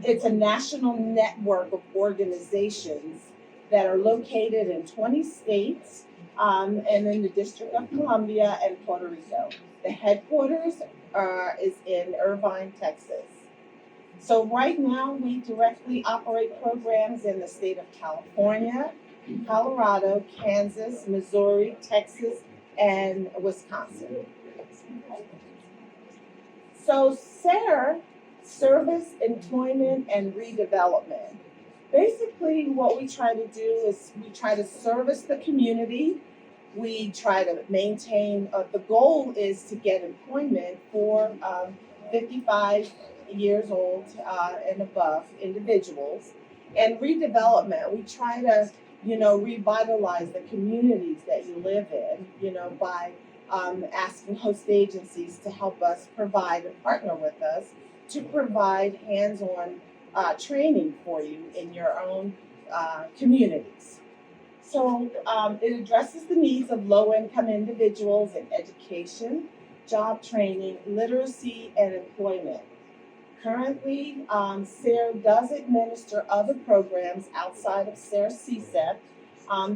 It's a national network of organizations that are located in 20 states and in the District of Columbia and Puerto Rico. The headquarters is in Irvine, Texas. So right now, we directly operate programs in the state of California, Colorado, Kansas, Missouri, Texas, and Wisconsin. So SARE, Service, Employment, and Redevelopment. Basically, what we try to do is we try to service the community. We try to maintain, the goal is to get employment for 55 years old and above individuals. And redevelopment, we try to, revitalize the communities that you live in, by asking host agencies to help us provide and partner with us to provide hands-on training for you in your own communities. So it addresses the needs of low-income individuals in education, job training, literacy, and employment. Currently, SARE does administer other programs outside of SARE CSEP.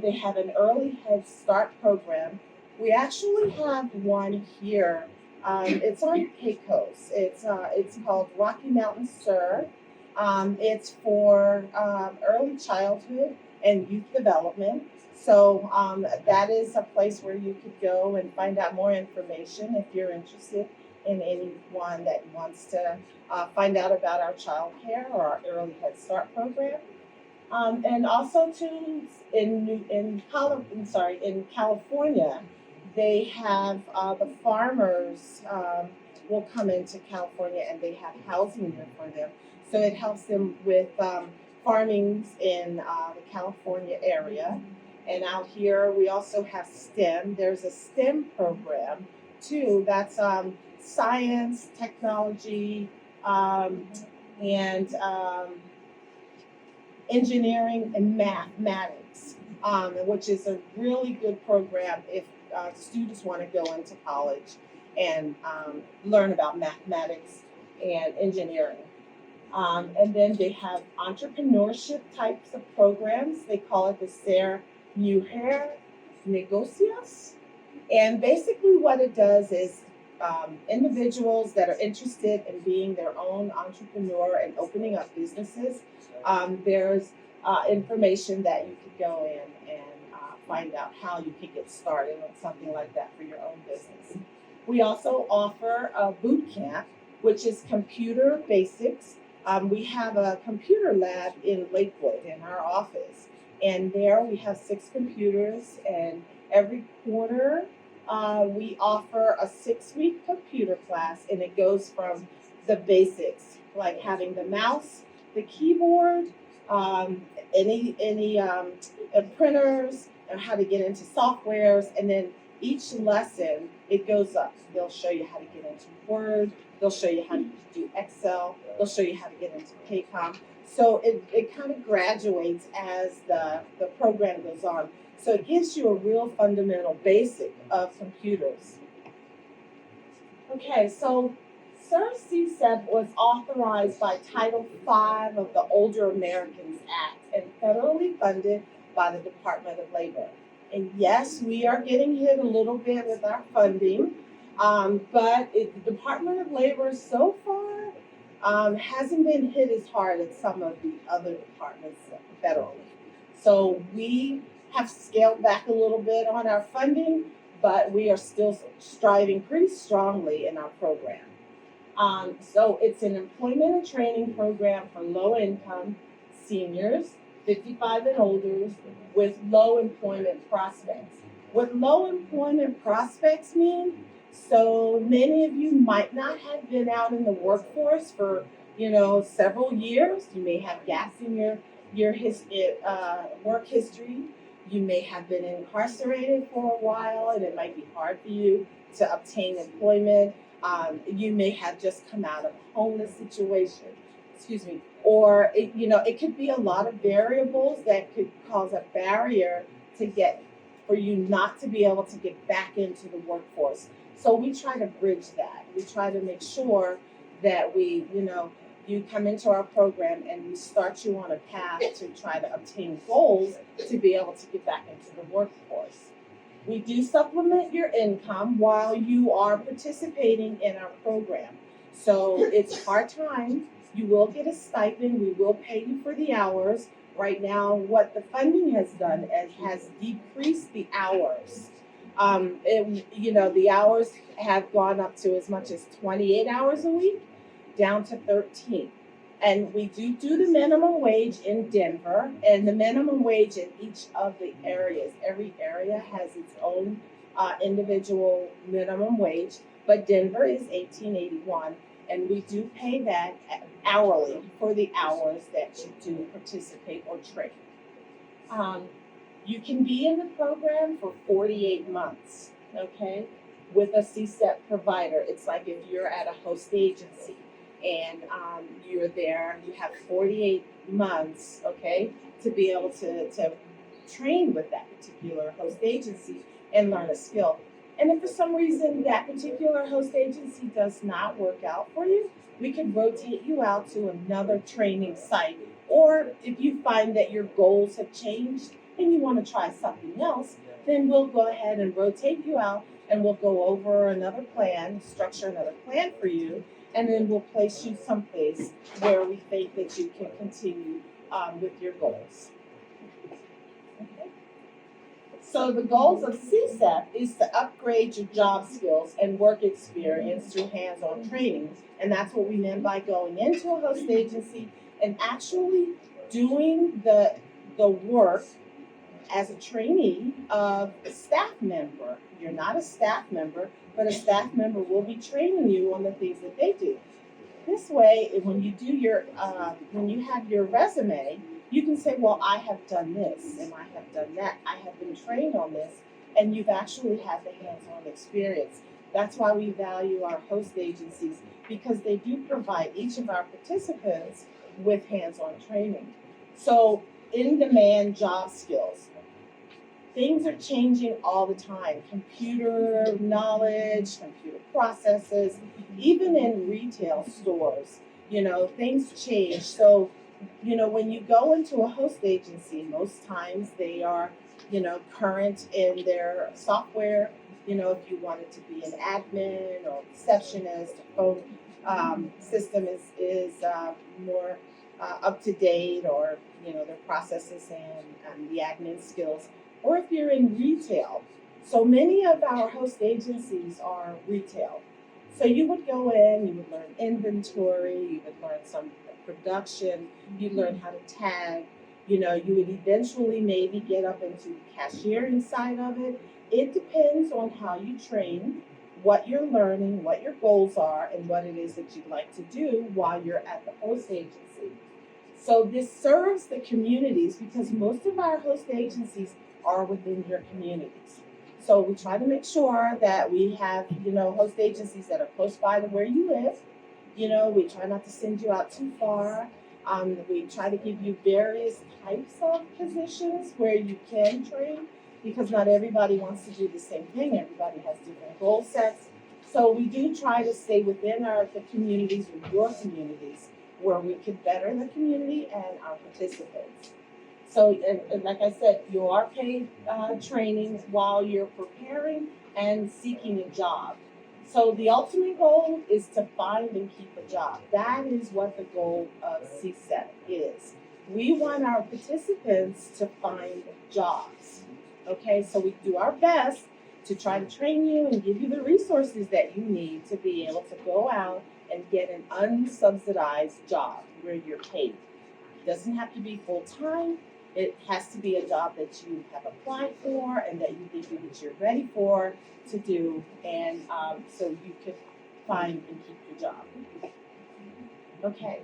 They have an early Head Start program. We actually have one here. It's on Pecos. It's called Rocky Mountain SARE. It's for early childhood and youth development. So that is a place where you could go and find out more information if you're interested in anyone that wants to find out about our child care or our early Head Start program. And also too, in California, they have the farmers will come into California and they have housing there for them. So it helps them with farmings in the California area. And out here, we also have STEM. There's a STEM program too. That's science, technology, and engineering and mathematics, which is a really good program if students want to go into college and learn about mathematics and engineering. And then they have entrepreneurship types of programs. They call it the SARE Mujer Negocios. And basically what it does is individuals that are interested in being their own entrepreneur and opening up businesses, there's information that you could go in and find out how you could get started on something like that for your own business. We also offer a boot camp, which is computer basics. We have a computer lab in Lakewood in our office, and there we have 6 computers, and every quarter we offer a 6-week computer class, and it goes from the basics, like having the mouse, the keyboard, any printers, and how to get into softwares, and then each lesson, it goes up. They'll show you how to get into Word, they'll show you how to do Excel, they'll show you how to get into Paycom. So it kind of graduates as the program goes on. So it gives you a real fundamental basic of computers. Okay, so SARE CSEP was authorized by Title V of the Older Americans Act and federally funded by the Department of Labor. And yes, we are getting hit a little bit with our funding, but the Department of Labor so far hasn't been hit as hard as some of the other departments federally. So we have scaled back a little bit on our funding, but we are still striving pretty strongly in our program. So it's an employment and training program for low-income seniors, 55 and older, with low employment prospects. What low employment prospects mean, so many of you might not have been out in the workforce for, several years. You may have gaps in your work history. You may have been incarcerated for a while, and it might be hard for you to obtain employment. You may have just come out of a homeless situation. Or it could be a lot of variables that could cause a barrier for you not to be able to get back into the workforce. So we try to bridge that. We try to make sure that you come into our program and we start you on a path to try to obtain goals to be able to get back into the workforce. We do supplement your income while you are participating in our program. So it's part-time. You will get a stipend. We will pay you for the hours. Right now, what the funding has done is has decreased the hours. The hours have gone up to as much as 28 hours a week, down to 13. And we do the minimum wage in Denver, and the minimum wage in each of the areas. Every area has its own individual minimum wage, but Denver is $18.81, and we do pay that hourly for the hours that you do participate or train. You can be in the program for 48 months, okay, with a CSEP provider. It's like if you're at a host agency and you're there, you have 48 months, okay, to be able to train with that particular host agency and learn a skill. And if for some reason that particular host agency does not work out for you, we can rotate you out to another training site. Or if you find that your goals have changed and you want to try something else, then we'll go ahead and rotate you out and we'll go over another plan, structure another plan for you, and then we'll place you someplace where we think that you can continue with your goals. Okay. So the goals of CSEP is to upgrade your job skills and work experience through hands-on training. And that's what we meant by going into a host agency and actually doing the work as a trainee of a staff member. You're not a staff member, but a staff member will be training you on the things that they do. This way, when you do when you have your resume, you can say, well, I have done this and I have done that. I have been trained on this, and you've actually had the hands-on experience. That's why we value our host agencies, because they do provide each of our participants with hands-on training. So, in-demand job skills. Things are changing all the time. Computer knowledge, computer processes, even in retail stores, things change. So, when you go into a host agency, most times they are, current in their software. If you wanted to be an admin or receptionist, a phone system is more up to date, or, their processes and the admin skills. Or if you're in retail. So many of our host agencies are retail. So you would go in, you would learn inventory, you would learn some production, you'd learn how to tag, you would eventually maybe get up into the cashiering side of it. It depends on how you train, what you're learning, what your goals are, and what it is that you'd like to do while you're at the host agency. So this serves the communities, because most of our host agencies are within your communities. So we try to make sure that we have, host agencies that are close by to where you live. We try not to send you out too far. We try to give you various types of positions where you can train, because not everybody wants to do the same thing. Everybody has different goal sets. So we do try to stay within the communities, or your communities, where we can better the community and our participants. So, and like I said, you are paid training while you're preparing and seeking a job. So the ultimate goal is to find and keep a job. That is what the goal of CSEP is. We want our participants to find jobs. Okay, so we do our best to try to train you and give you the resources that you need to be able to go out and get an unsubsidized job where you're paid. It doesn't have to be full-time. It has to be a job that you have applied for and that you think that you're ready for to do, and so you can find and keep your job. Okay,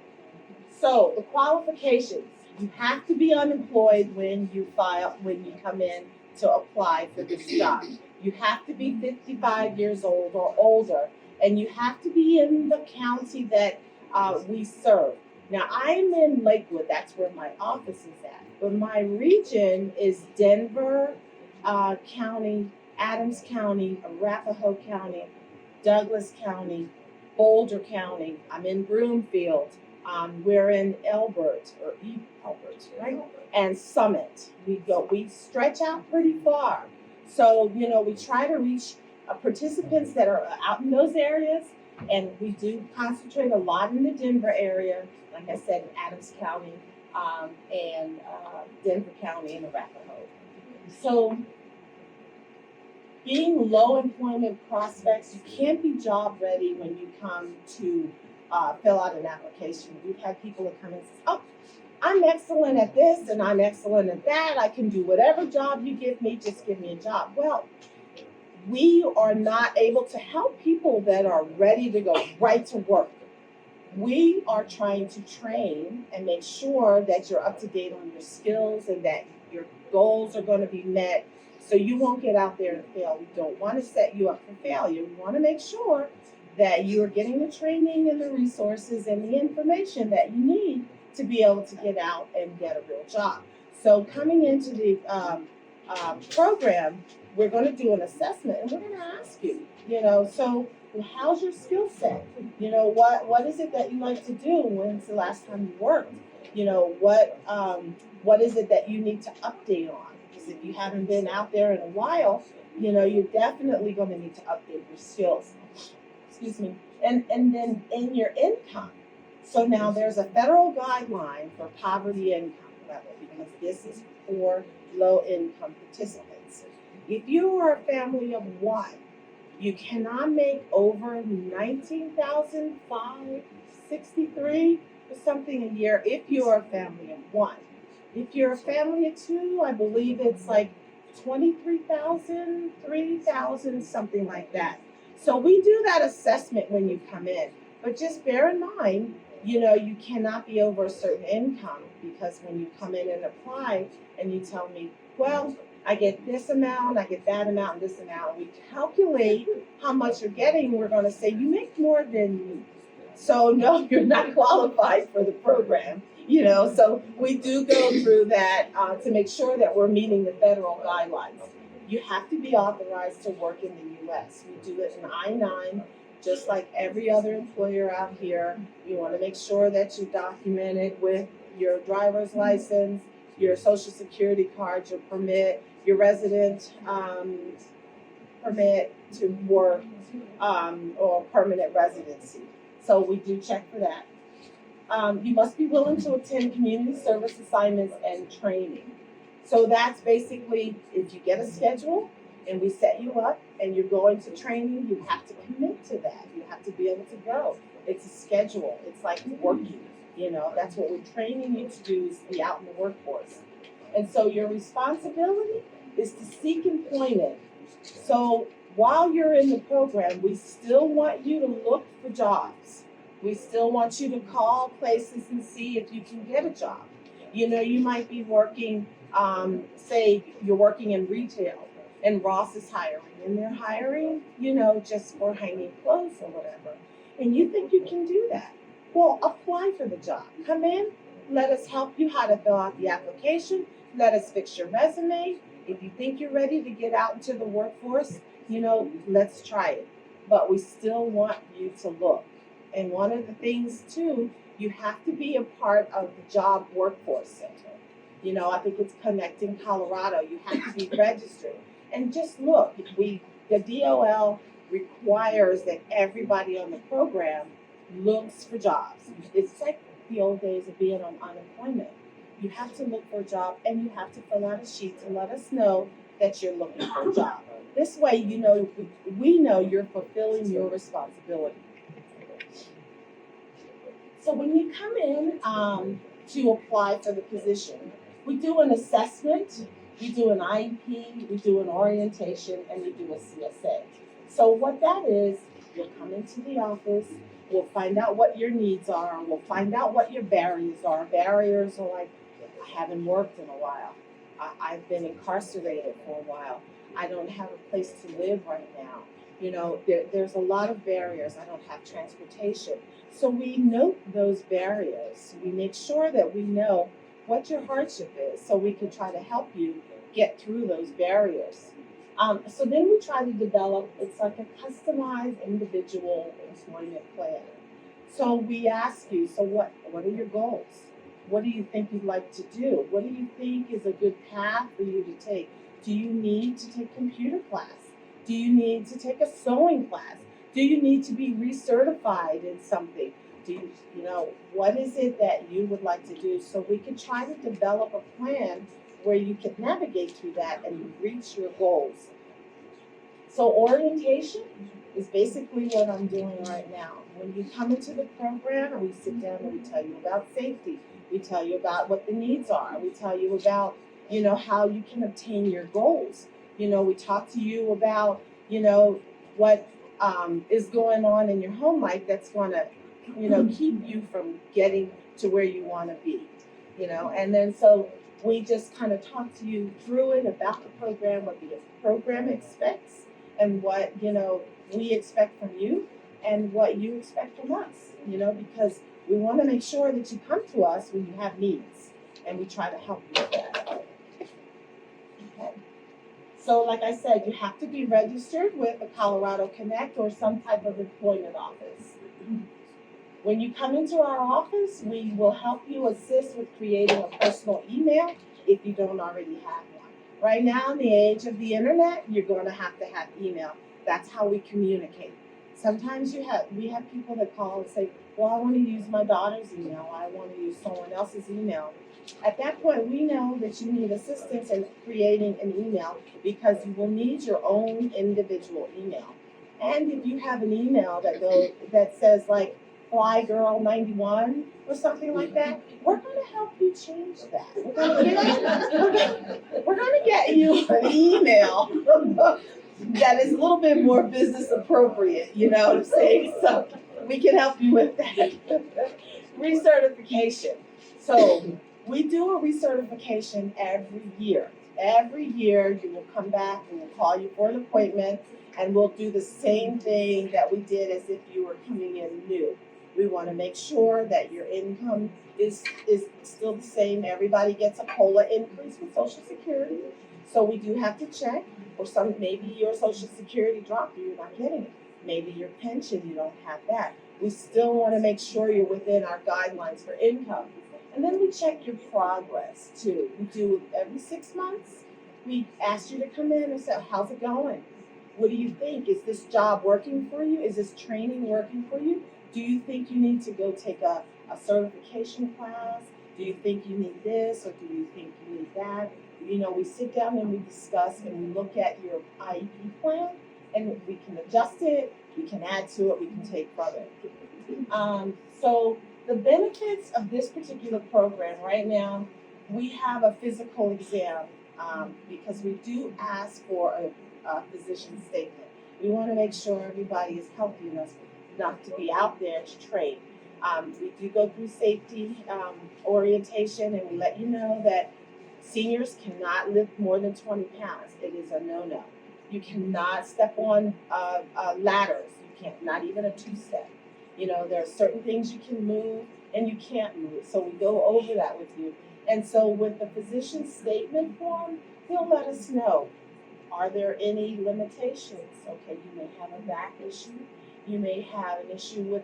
so the qualifications. You have to be unemployed when you come in to apply for this job. You have to be 55 years old or older, and you have to be in the county that we serve. Now, I'm in Lakewood, that's where my office is at, but my region is Denver County, Adams County, Arapahoe County, Douglas County, Boulder County. I'm in Broomfield. We're in Elbert, right? And Summit. We stretch out pretty far. So, you know, we try to reach participants that are out in those areas, and we do concentrate a lot in the Denver area, like I said, in Adams County, and Denver County and Arapahoe. So, being low employment prospects, you can't be job ready when you come to fill out an application. We've had people that come and say, oh, I'm excellent at this and I'm excellent at that. I can do whatever job you give me, just give me a job. Well, we are not able to help people that are ready to go right to work. We are trying to train and make sure that you're up to date on your skills and that your goals are going to be met so you won't get out there and fail. We don't want to set you up for failure. We want to make sure that you're getting the training and the resources and the information that you need to be able to get out and get a real job. So coming into the program, we're going to do an assessment and we're going to ask you, so how's your skill set? What is it that you like to do? When's the last time you worked? What is it that you need to update on? Because if you haven't been out there in a while, you're definitely going to need to update your skills. Excuse me. And then in your income. So now there's a federal guideline for poverty income level because this is for low income participants. If you are a family of one, you cannot make over $19,563 or something a year if you are a family of one. If you're a family of two, I believe it's like 23,000, 3,000, something like that. So we do that assessment when you come in, but just bear in mind, you cannot be over a certain income because when you come in and apply and you tell me, well, I get this amount, I get that amount, and this amount, we calculate how much you're getting, we're going to say you make more than me. So no, you're not qualified for the program. So we do go through that to make sure that we're meeting the federal guidelines. You have to be authorized to work in the U.S. We do it in I-9, just like every other employer out here. You want to make sure that you're documented with your driver's license, your social security card, your permit, your resident permit to work, or permanent residency. So we do check for that. You must be willing to attend community service assignments and training. So that's basically if you get a schedule and we set you up and you're going to training, you have to commit to that. You have to be able to go. It's a schedule. It's like working, that's what we're training you to do is be out in the workforce. And so your responsibility is to seek employment. So while you're in the program, we still want you to look for jobs. We still want you to call places and see if you can get a job. You might be working, say you're working in retail and Ross is hiring and they're hiring, just for hanging clothes or whatever. And you think you can do that. Well, apply for the job. Come in, let us help you how to fill out the application. Let us fix your resume. If you think you're ready to get out into the workforce, let's try it. But we still want you to look. And one of the things too, you have to be a part of the Job Workforce Center. I think it's Connecting Colorado. You have to be registered. And just look, the DOL requires that everybody on the program looks for jobs. It's like the old days of being on unemployment. You have to look for a job and you have to fill out a sheet to let us know that you're looking for a job. This way, we know you're fulfilling your responsibility. So when you come in to apply for the position, we do an assessment, we do an IEP, we do an orientation, and we do a CSA. So what that is, you'll come into the office, we'll find out what your needs are, we'll find out what your barriers are. Barriers are like, I haven't worked in a while. I've been incarcerated for a while. I don't have a place to live right now. There's a lot of barriers. I don't have transportation. So we note those barriers. We make sure that we know what your hardship is so we can try to help you get through those barriers. So then we try to develop, it's like a customized individual employment plan. So we ask you, so what are your goals? What do you think you'd like to do? What do you think is a good path for you to take? Do you need to take computer class? Do you need to take a sewing class? Do you need to be recertified in something? What is it that you would like to do? So we can try to develop a plan where you can navigate through that and reach your goals. So orientation is basically what I'm doing right now. When you come into the program and we sit down and we tell you about safety, we tell you about what the needs are, we tell you about, how you can obtain your goals. We talk to you about, what is going on in your home life that's going to, keep you from getting to where you want to be, and then so we just kind of talk to you through it about the program, what the program expects, and what, we expect from you and what you expect from us, because we want to make sure that you come to us when you have needs, and we try to help you with that. Okay. So like I said, you have to be registered with the Colorado Connect or some type of employment office. When you come into our office, we will help you assist with creating a personal email if you don't already have one. Right now, in the age of the internet, you're going to have email. That's how we communicate. Sometimes we have people that call and say, well, I want to use my daughter's email. I want to use someone else's email. At that point, we know that you need assistance in creating an email because you will need your own individual email. And if you have an email that says like flygirl91 or something like that, we're going to help you change that. We're going to get you an email that is a little bit more business appropriate, you know what I'm saying? So we can help you with that. Recertification. So we do a recertification every year. Every year you will come back and we'll call you for an appointment and we'll do the same thing that we did as if you were coming in new. We want to make sure that your income is still the same. Everybody gets a COLA increase with Social Security. So we do have to check, or maybe your Social Security dropped, you're not getting it. Maybe your pension, you don't have that. We still want to make sure you're within our guidelines for income. And then we check your progress too. We do every 6 months. We ask you to come in and say, how's it going? What do you think? Is this job working for you? Is this training working for you? Do you think you need to go take a certification class? Do you think you need this or do you think you need that? We sit down and we discuss and we look at your IEP plan and we can adjust it, we can add to it, we can take from it. So the benefits of this particular program right now, we have a physical exam because we do ask for a physician statement. We want to make sure everybody is healthy enough to be out there to train. We do go through safety orientation and we let you know that seniors cannot lift more than 20 pounds. It is a no-no. You cannot step on ladders. You can't, not even a 2-step. There are certain things you can move and you can't move. So we go over that with you. And so with the physician statement form, they'll let us know. Are there any limitations? Okay, you may have a back issue. You may have an issue with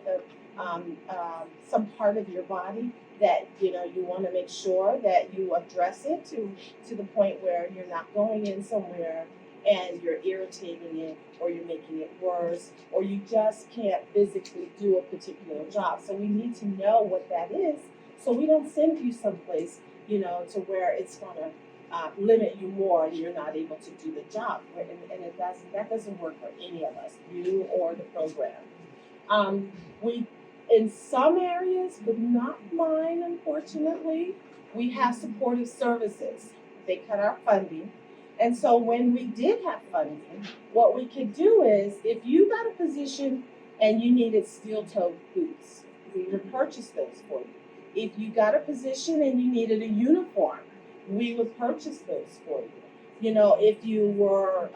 some part of your body that you want to make sure that you address it to the point where you're not going in somewhere and you're irritating it or you're making it worse or you just can't physically do a particular job. So we need to know what that is so we don't send you someplace to where it's going to limit you more and you're not able to do the job. And that doesn't work for any of us, you or the program. In some areas, but not mine, unfortunately, we have supportive services. They cut our funding. And so when we did have funding, what we could do is, if you got a position and you needed steel-toed boots, we would purchase those for you. If you got a position and you needed a uniform, we would purchase those for you. If you were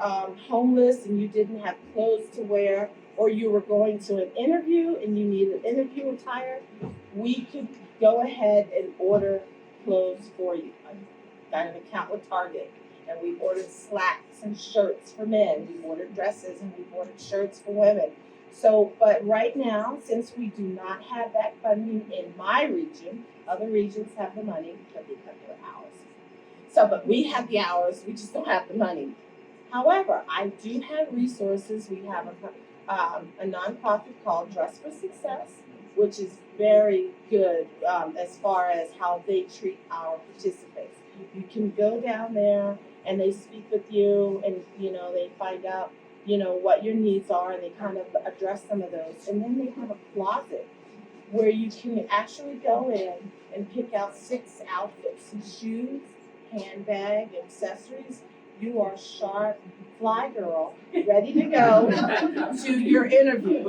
homeless and you didn't have clothes to wear, or you were going to an interview and you needed interview attire, we could go ahead and order clothes for you. I got an account with Target, and we ordered slacks and shirts for men. We ordered dresses and we ordered shirts for women. So, but right now, since we do not have that funding in my region, other regions have the money, but they cut their hours. So, but we have the hours, we just don't have the money. However, I do have resources. We have a nonprofit called Dress for Success, which is very good as far as how they treat our participants. You can go down there and they speak with you, and they find out what your needs are, and they kind of address some of those. And then they have a closet where you can actually go in and pick out 6 outfits: shoes, handbag, accessories. You are sharp, fly girl, ready to go to your interview.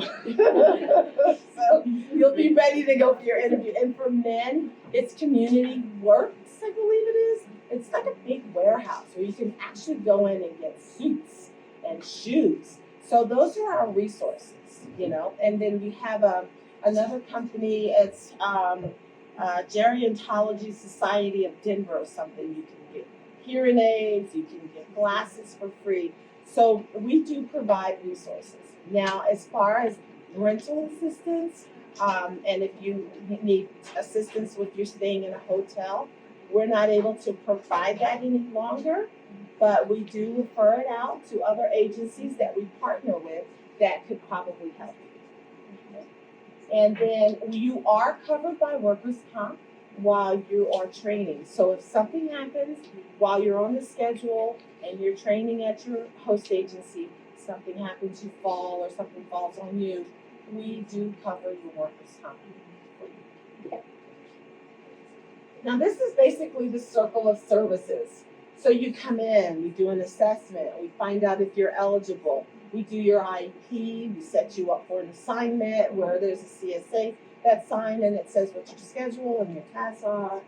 So you'll be ready to go for your interview. And for men, it's Community Works, I believe it is. It's like a big warehouse where you can actually go in and get suits and shoes. So those are our resources, And then we have another company. It's Gerontology Society of Denver or something. You can get hearing aids, you can get glasses for free. So we do provide resources. Now, as far as rental assistance, and if you need assistance with your staying in a hotel, we're not able to provide that any longer, but we do refer it out to other agencies that we partner with that could probably help you. Okay. And then you are covered by workers' comp while you are training. So if something happens while you're on the schedule and you're training at your host agency, something happens, you fall or something falls on you, we do cover your workers' comp for you. Now this is basically the circle of services. So you come in, we do an assessment, we find out if you're eligible, we do your IEP, we set you up for an assignment where there's a CSA that's signed and it says what your schedule and your tasks are.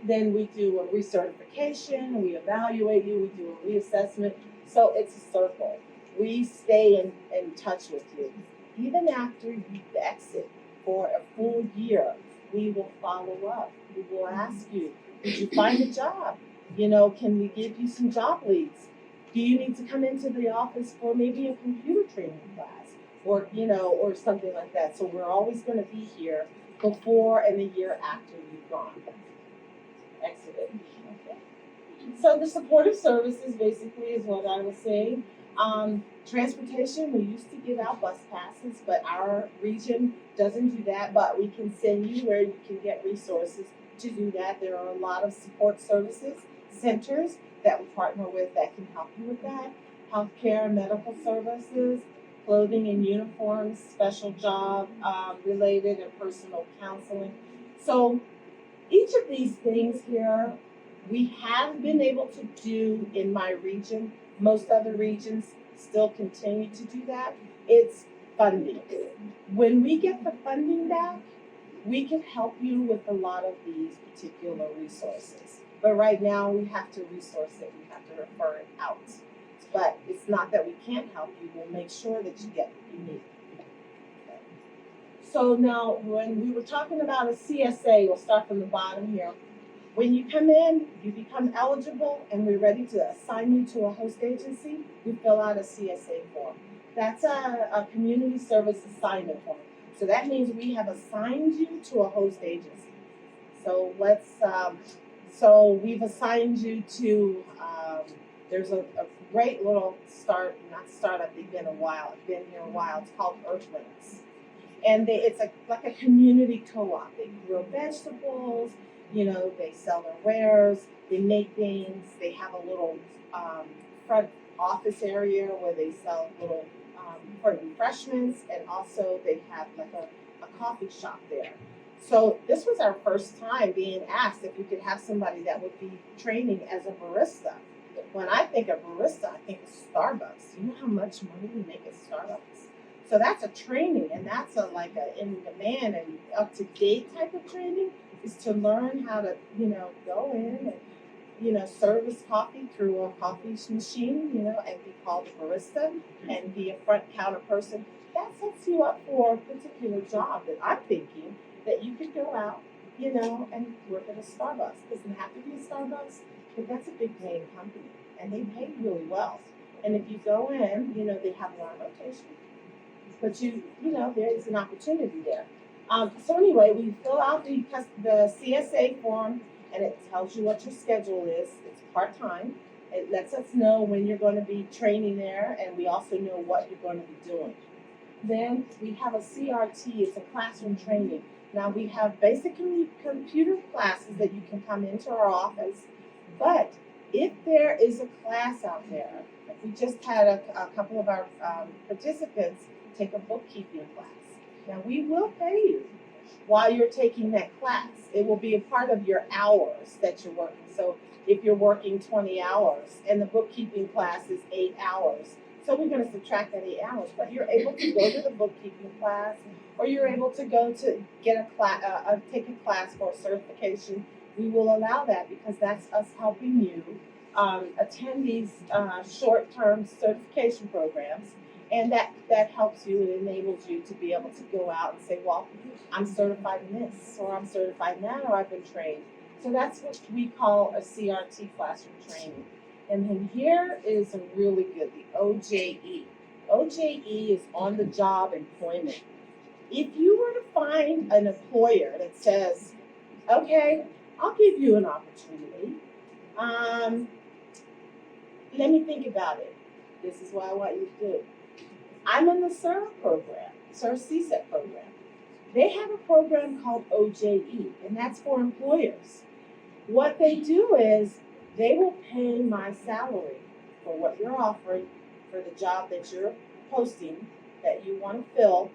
Then we do a recertification, we evaluate you, we do a reassessment. So it's a circle. We stay in touch with you. Even after you exit for a full year, we will follow up. We will ask you, did you find a job? Can we give you some job leads? Do you need to come into the office for maybe a computer training class? Or something like that. So we're always going to be here before and a year after you've gone. Exited. Okay. So the supportive services basically is what I was saying. Transportation, we used to give out bus passes, but our region doesn't do that, but we can send you where you can get resources to do that. There are a lot of support services, centers that we partner with that can help you with that. Healthcare and medical services, clothing and uniforms, special job related and personal counseling. So each of these things here, we have been able to do in my region. Most other regions still continue to do that. It's funding. When we get the funding back, we can help you with a lot of these particular resources. But right now we have to resource it. We have to refer it out. But it's not that we can't help you. We'll make sure that you get what you need. Okay. So now when we were talking about a CSA, we'll start from the bottom here. When you come in, you become eligible, and we're ready to assign you to a host agency, you fill out a CSA form. That's a community service assignment form. So that means we have assigned you to a host agency. So so we've assigned you to, there's a great little startup, they've been here a while, it's called Earthlings. And it's like a community co-op. They grow vegetables, they sell their wares, they make things, they have a little front office area where they sell little for refreshments, and also they have like a coffee shop there. So this was our first time being asked if we could have somebody that would be training as a barista. When I think of barista, I think of Starbucks. You know how much money we make at Starbucks? So that's a training, and that's like a in-demand and up-to-date type of training, is to learn how to, go in and, service coffee through a coffee machine, and be called a barista and be a front counter person. That sets you up for a particular job that I'm thinking that you could go out, and work at a Starbucks. It doesn't have to be a Starbucks, but that's a big name company, and they pay really well. And if you go in, they have a lot of rotation, but there is an opportunity there. So anyway, we fill out the CSA form, and it tells you what your schedule is. It's part-time. It lets us know when you're going to be training there, and we also know what you're going to be doing. Then we have a CRT, it's a classroom training. Now we have basic computer classes that you can come into our office, but if there is a class out there, we just had a couple of our participants take a bookkeeping class. Now we will pay you while you're taking that class. It will be a part of your hours that you're working. So if you're working 20 hours and the bookkeeping class is 8 hours, so we're going to subtract that 8 hours, but you're able to go to the bookkeeping class, or you're able to go to get a class, take a class for a certification. We will allow that because that's us helping you attend these short-term certification programs, and that helps you. It enables you to be able to go out and say, well, I'm certified in this, or I'm certified in that, or I've been trained. So that's what we call a CRT classroom training. And then here is a really good, the OJE. OJE is on-the-job employment. If you were to find an employer that says, okay, I'll give you an opportunity, let me think about it. This is what I want you to do. I'm in the SIR program, SIR CSET program. They have a program called OJE, and that's for employers. What they do is they will pay my salary for what you're offering for the job that you're posting, that you want to fill.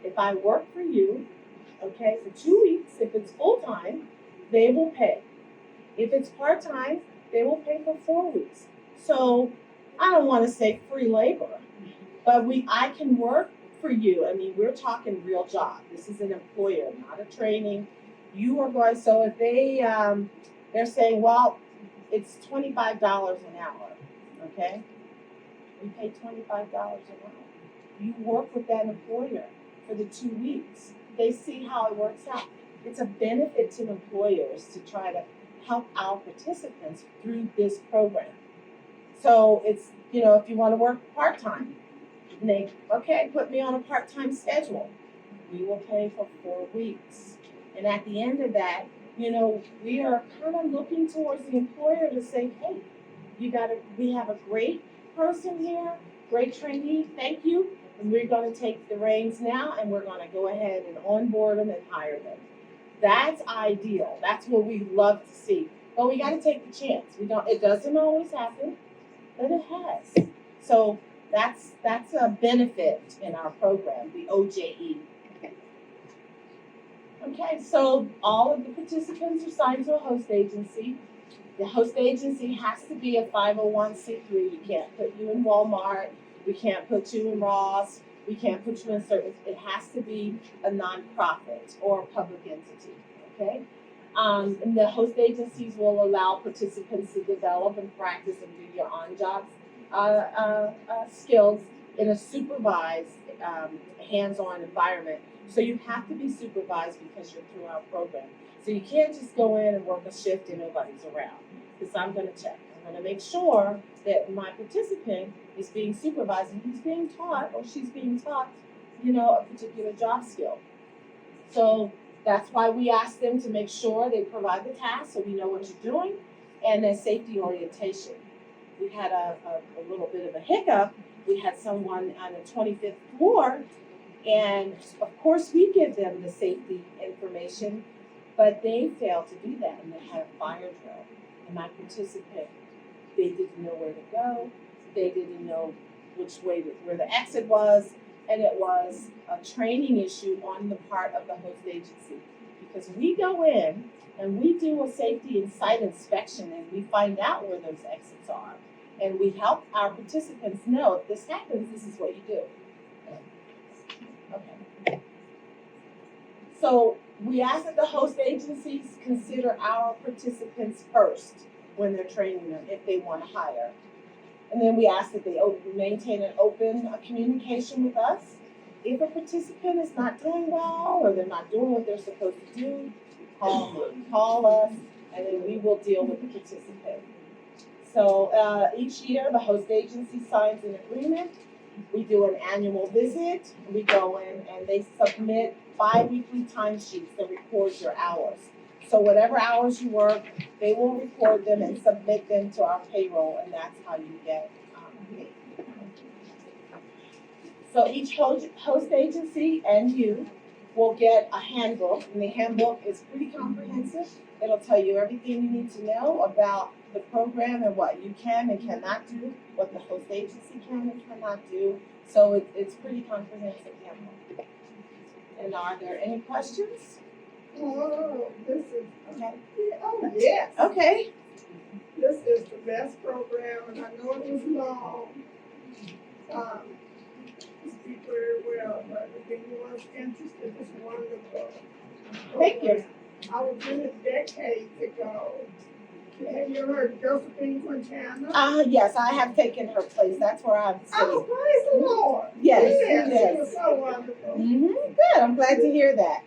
If I work for you, okay, for 2 weeks, if it's full-time, they will pay. If it's part-time, they will pay for 4 weeks. So I don't want to say free labor, but I can work for you. I mean, we're talking real job. This is an employer, not a training. You are going, so if they're saying, well, it's $25 an hour, okay? We pay $25 an hour. You work with that employer for the 2 weeks. They see how it works out. It's a benefit to employers to try to help our participants through this program. So it's, if you want to work part-time, and they, okay, put me on a part-time schedule. We will pay for 4 weeks. And at the end of that, we are kind of looking towards the employer to say, hey, we have a great person here, great trainee, thank you. And we're going to take the reins now, and we're going to go ahead and onboard them and hire them. That's ideal. That's what we love to see. But we got to take the chance. It doesn't always happen, but it has. So that's a benefit in our program, the OJE. Okay, so all of the participants are signed to a host agency. The host agency has to be a 501c3. We can't put you in Walmart. We can't put you in Ross. We can't put you in certain. It has to be a nonprofit or a public entity. Okay, and the host agencies will allow participants to develop and practice and do your on-job skills in a supervised, hands-on environment. So you have to be supervised because you're through our program. So you can't just go in and work a shift and nobody's around. Because I'm going to check. I'm going to make sure that my participant is being supervised and he's being taught or she's being taught, a particular job skill. So that's why we ask them to make sure they provide the task so we know what you're doing, and then safety orientation. We had a little bit of a hiccup. We had someone on the 25th floor, and of course we give them the safety information, but they failed to do that, and they had a fire drill. And my participant, they didn't know where to go. They didn't know which way, where the exit was, and it was a training issue on the part of the host agency. Because we go in and we do a safety and site inspection, and we find out where those exits are. And we help our participants know if this happens, this is what you do. Okay. So we ask that the host agencies consider our participants first when they're training them, if they want to hire. And then we ask that they maintain an open communication with us. If a participant is not doing well or they're not doing what they're supposed to do, call us, and then we will deal with the participant. So each year, the host agency signs an agreement. We do an annual visit. We go in and they submit bi-weekly timesheets that record your hours. So whatever hours you work, They will record them and submit them to our payroll, and that's how you get paid. So each host agency and you will get a handbook, and the handbook is pretty comprehensive. It'll tell you everything you need to know about the program and what you can and cannot do, what the host agency can and cannot do. So it's pretty comprehensive handbook. And are there any questions? Oh, this is, Okay. oh, yes. Okay. This is the best program, and I know it was long. Speak very well, but if anyone's interested, it's wonderful. Thank you. I was in it decades ago. Have you heard Josephine Quintana? Yes, I have taken her place. That's where I'm Oh, sitting. praise the Lord. Yes, Yes, yes. she was so wonderful. Good. I'm glad to hear that.